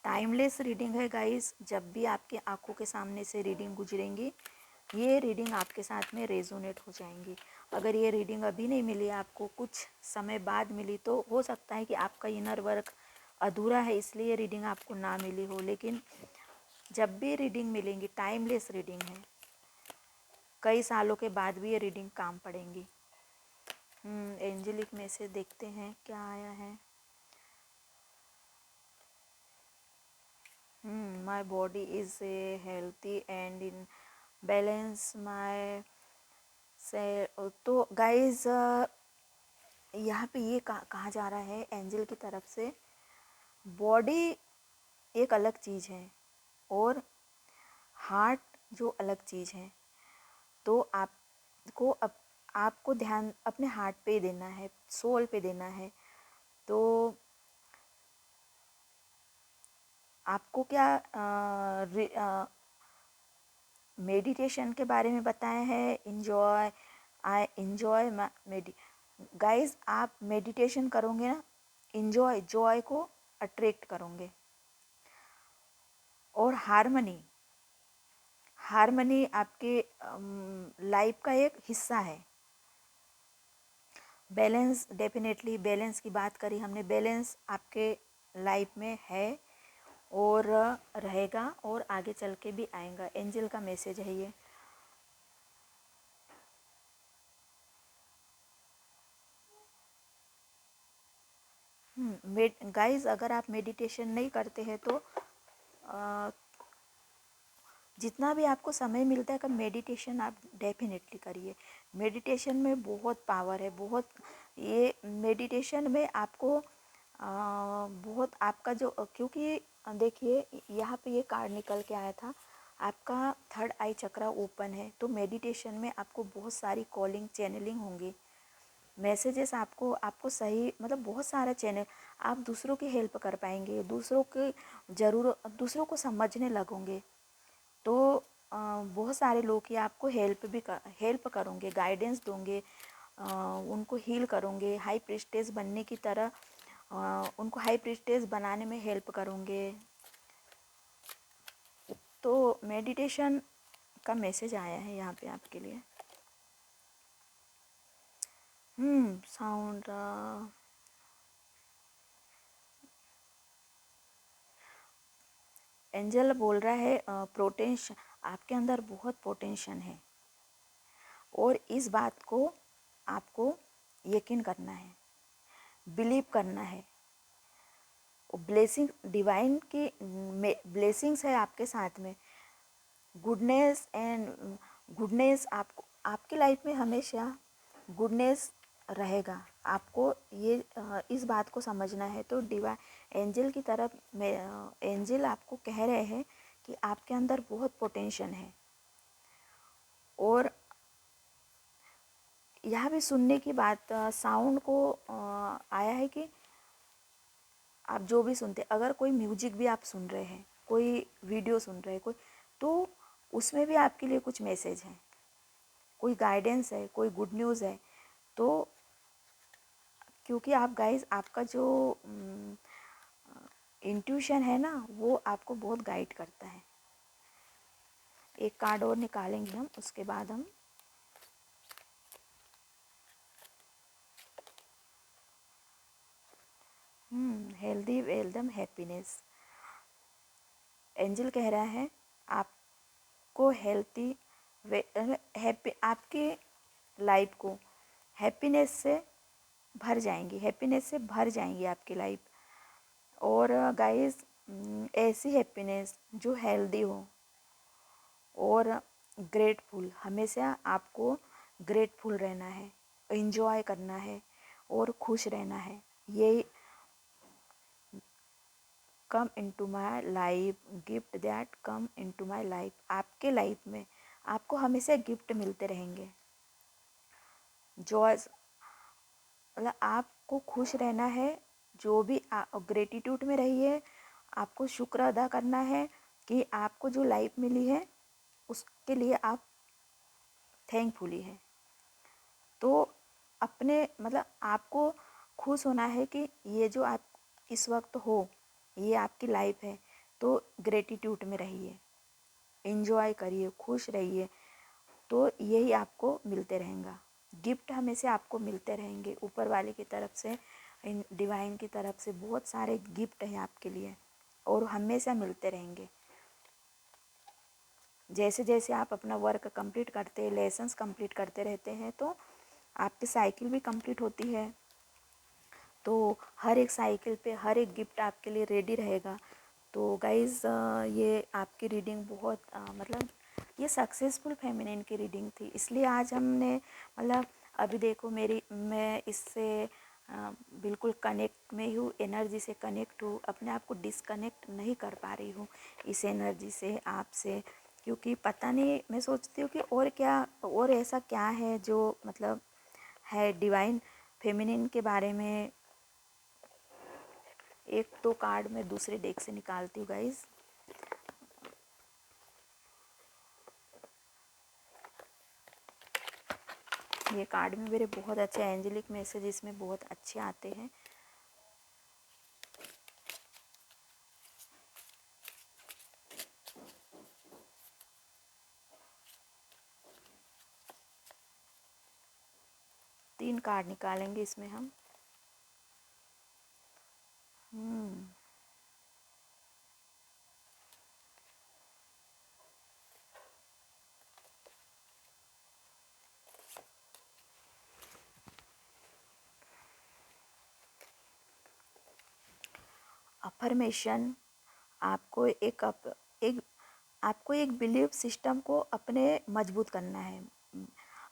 टाइमलेस रीडिंग है गाइस, जब भी आपके आंखों के सामने से रीडिंग गुजरेंगी, ये रीडिंग आपके साथ में रेजोनेट हो जाएंगी। अगर ये रीडिंग अभी नहीं मिली आपको, कुछ समय बाद मिली, तो हो सकता है कि आपका इनर वर्क अधूरा है, इसलिए रीडिंग आपको ना मिली हो। लेकिन जब भी रीडिंग मिलेंगी, टाइमलेस रीडिंग है, कई सालों के बाद भी ये रीडिंग काम पड़ेंगी। एंजेलिक मैसेज देखते हैं क्या आया है। My body is healthy and in balance my से। तो गाइज यहाँ पे ये कहा जा रहा है एंजल की तरफ से, बॉडी एक अलग चीज़ है और हार्ट जो अलग चीज़ है। तो आपको ध्यान अपने हार्ट पे देना है, सोल पे देना है। तो आपको क्या मेडिटेशन के बारे में बताया है, इन्जॉय, आई इन्जॉय गाइस आप मेडिटेशन करोगे ना, इन्जॉय, जॉय को अट्रैक्ट करोगे। और हारमनी, हारमनी आपके लाइफ का एक हिस्सा है। बैलेंस, डेफिनेटली बैलेंस की बात करी हमने, बैलेंस आपके लाइफ में है और रहेगा और आगे चल के भी आएगा। एंजल का मैसेज है ये। गाइस अगर आप मेडिटेशन नहीं करते हैं तो जितना भी आपको समय मिलता है, कि मेडिटेशन आप डेफिनेटली करिए। मेडिटेशन में बहुत पावर है, बहुत। ये मेडिटेशन में आपको बहुत आपका जो, क्योंकि देखिए यहाँ पे ये कार्ड निकल के आया था, आपका थर्ड आई चक्रा ओपन है। तो मेडिटेशन में आपको बहुत सारी कॉलिंग, चैनलिंग होंगी, मैसेजेस आपको आपको सही मतलब बहुत सारा चैनल, आप दूसरों की हेल्प कर पाएंगे, दूसरों की ज़रूरत, दूसरों को समझने लगोगे। तो बहुत सारे लोग ही आपको हेल्प करोगे, गाइडेंस दोगे, उनको हील करोगे, हाई प्रिस्टेस बनने की तरह उनको हाई प्रिस्टेस बनाने में हेल्प करोगे। तो मेडिटेशन का मैसेज आया है यहाँ पे आपके लिए। साउंड, एंजल बोल रहा है पोटेंशियल, आपके अंदर बहुत पोटेंशियल है और इस बात को आपको यकीन करना है, बिलीव करना है। ब्लेसिंग डिवाइन की ब्लेसिंग्स है आपके साथ में। गुडनेस आपको आपकी लाइफ में हमेशा गुडनेस रहेगा। आपको ये इस बात को समझना है। तो डिवाइन एंजल की तरफ में एंजल आपको कह रहे हैं कि आपके अंदर बहुत पोटेंशियल है। और यह भी सुनने की बात साउंड को आया है कि आप जो भी सुनते, अगर कोई म्यूजिक भी आप सुन रहे हैं, कोई वीडियो सुन रहे हैं, कोई, तो उसमें भी आपके लिए कुछ मैसेज है, कोई गाइडेंस है, कोई गुड न्यूज़ है। तो क्योंकि आप गाइस, आपका जो इंट्यूशन है ना, वो आपको बहुत गाइड करता है। एक कार्ड और निकालेंगे हम, उसके बाद हम हेल्दी वेलदम हैप्पीनेस। एंजल कह रहा है आपको हेल्थी हैप्पी, आपके लाइफ को हैप्पीनेस से भर जाएंगी, हैप्पीनेस से भर जाएंगी आपकी लाइफ। और गाइस, ऐसी हैप्पीनेस जो हेल्दी हो और ग्रेटफुल, हमेशा आपको ग्रेटफुल रहना है, एंजॉय करना है और खुश रहना है। ये come into my life, gift that come into my life. आपके लाइफ में आपको हमेशा गिफ्ट मिलते रहेंगे। जॉय, मतलब आपको खुश रहना है, जो भी ग्रेटिट्यूड में रहिए। आपको शुक्र अदा करना है कि आपको जो लाइफ मिली है उसके लिए आप थैंकफुली हैं। तो अपने मतलब आपको खुश होना है कि ये जो आप इस वक्त हो, ये आपकी लाइफ है। तो ग्रेटिट्यूड में रहिए, एंजॉय करिए, खुश रहिए। तो यही आपको मिलते रहेगा। गिफ्ट हमेशा आपको मिलते रहेंगे ऊपर वाले की तरफ से, डिवाइन की तरफ से बहुत सारे गिफ्ट हैं आपके लिए और हमेशा मिलते रहेंगे। जैसे जैसे आप अपना वर्क कंप्लीट करते हैं, लेसन्स कंप्लीट करते रहते हैं, तो आपकी साइकिल भी कंप्लीट होती है। तो हर एक साइकिल पे हर एक गिफ्ट आपके लिए रेडी रहेगा। तो गाइज़, ये आपकी रीडिंग बहुत मतलब ये सक्सेसफुल फेमिनिन की रीडिंग थी, इसलिए आज हमने मतलब अभी देखो मैं इससे बिल्कुल कनेक्ट में हूँ, एनर्जी से कनेक्ट हूँ, अपने आप को डिस्कनेक्ट नहीं कर पा रही हूँ इस एनर्जी से, आपसे। क्योंकि पता नहीं, मैं सोचती हूँ कि और क्या, और ऐसा क्या है जो मतलब है डिवाइन फेमिनिन के बारे में। एक तो कार्ड मैं दूसरे डेक से निकालती हूँ गाइज। ये कार्ड में मेरे बहुत अच्छे एंजेलिक मैसेज इसमें बहुत अच्छे आते हैं। तीन कार्ड निकालेंगे इसमें हम। अफर्मेशन, आपको एक आपको एक बिलीफ सिस्टम को अपने मजबूत करना है।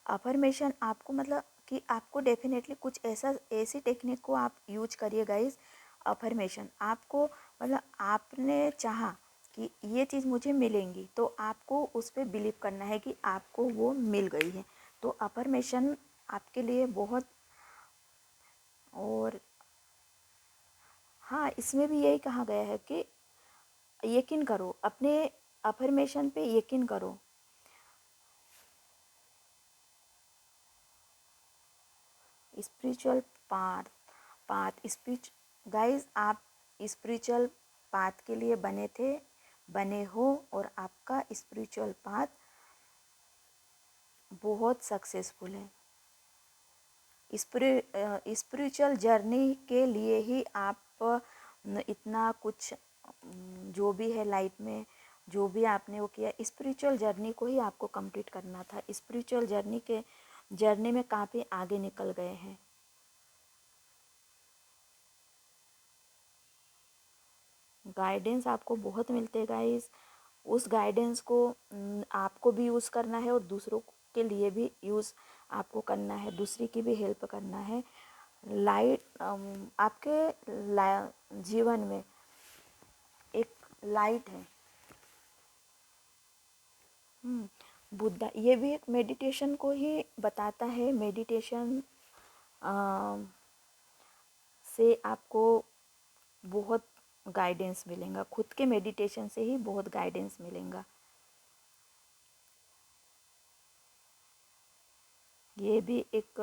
अफर्मेशन आपको मतलब कि आपको डेफिनेटली कुछ ऐसी टेक्निक को आप यूज करिए गाइस। अफर्मेशन आपको मतलब आपने चाहा कि ये चीज़ मुझे मिलेंगी, तो आपको उस पर बिलीव करना है कि आपको वो मिल गई है। तो अफर्मेशन आपके लिए बहुत। और हाँ, इसमें भी यही कहा गया है कि यकीन करो, अपने अफर्मेशन पे यकीन करो। स्पिरिचुअल पाथ स्पिरिच गाइस, आप स्पिरिचुअल पाथ के लिए बने हो और आपका स्पिरिचुअल पाथ बहुत सक्सेसफुल है। स्पिरिचुअल जर्नी के लिए ही आप इतना कुछ जो भी है लाइफ में, जो भी आपने वो किया, स्पिरिचुअल जर्नी को ही आपको कंप्लीट करना था। स्पिरिचुअल जर्नी में काफ़ी आगे निकल गए हैं। गाइडेंस आपको बहुत मिलते हैं गाइस। उस गाइडेंस को आपको भी यूज़ करना है और दूसरों के लिए भी यूज़ आपको करना है, दूसरी की भी हेल्प करना है। लाइट आपके जीवन में एक लाइट है। बुद्धा, ये भी एक मेडिटेशन को ही बताता है। मेडिटेशन से आपको बहुत गाइडेंस मिलेगा, खुद के मेडिटेशन से ही बहुत गाइडेंस मिलेगा। ये भी एक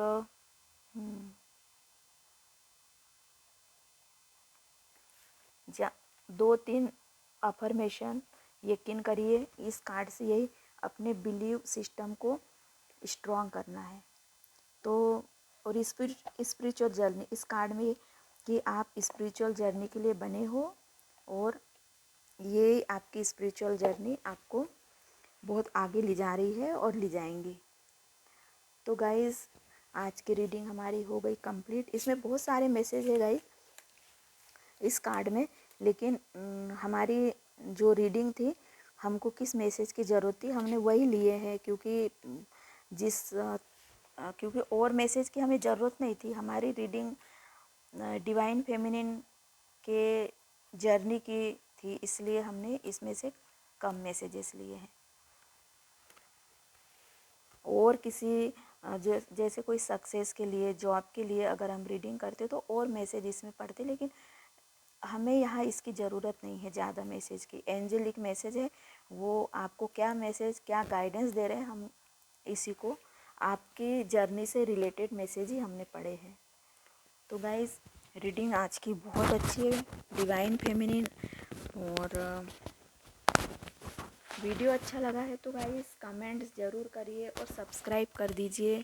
2-3 अफर्मेशन यकीन करिए। इस कार्ड से यही अपने बिलीव सिस्टम को स्ट्रॉन्ग करना है। तो और स्पिरिचुअल जर्नी, इस कार्ड में कि आप स्पिरिचुअल जर्नी के लिए बने हो और ये आपकी स्पिरिचुअल जर्नी आपको बहुत आगे ले जा रही है और ले जाएंगी। तो गाइज़, आज की रीडिंग हमारी हो गई कंप्लीट। इसमें बहुत सारे मैसेज है गाइज इस कार्ड में, लेकिन हमारी जो रीडिंग थी, हमको किस मैसेज की ज़रूरत थी हमने वही लिए हैं, क्योंकि और मैसेज की हमें ज़रूरत नहीं थी। हमारी रीडिंग डिवाइन फेमिनिन के जर्नी की थी, इसलिए हमने इसमें से कम मैसेजेस लिए हैं। और किसी जैसे कोई सक्सेस के लिए, जॉब के लिए अगर हम रीडिंग करते तो और मैसेज इसमें पढ़ते, लेकिन हमें यहाँ इसकी ज़रूरत नहीं है ज़्यादा मैसेज की। एंजेलिक मैसेज है, वो आपको क्या मैसेज, क्या गाइडेंस दे रहे हैं, हम इसी को आपकी जर्नी से रिलेटेड मैसेज ही हमने पढ़े हैं। तो गाइज़, रीडिंग आज की बहुत अच्छी है, डिवाइन फेमिनिन। और वीडियो अच्छा लगा है तो गाइस कमेंट्स ज़रूर करिए और सब्सक्राइब कर दीजिए।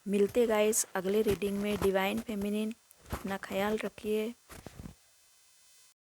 मिलते गाइस अगले रीडिंग में। डिवाइन फेमिनिन, अपना ख्याल रखिए।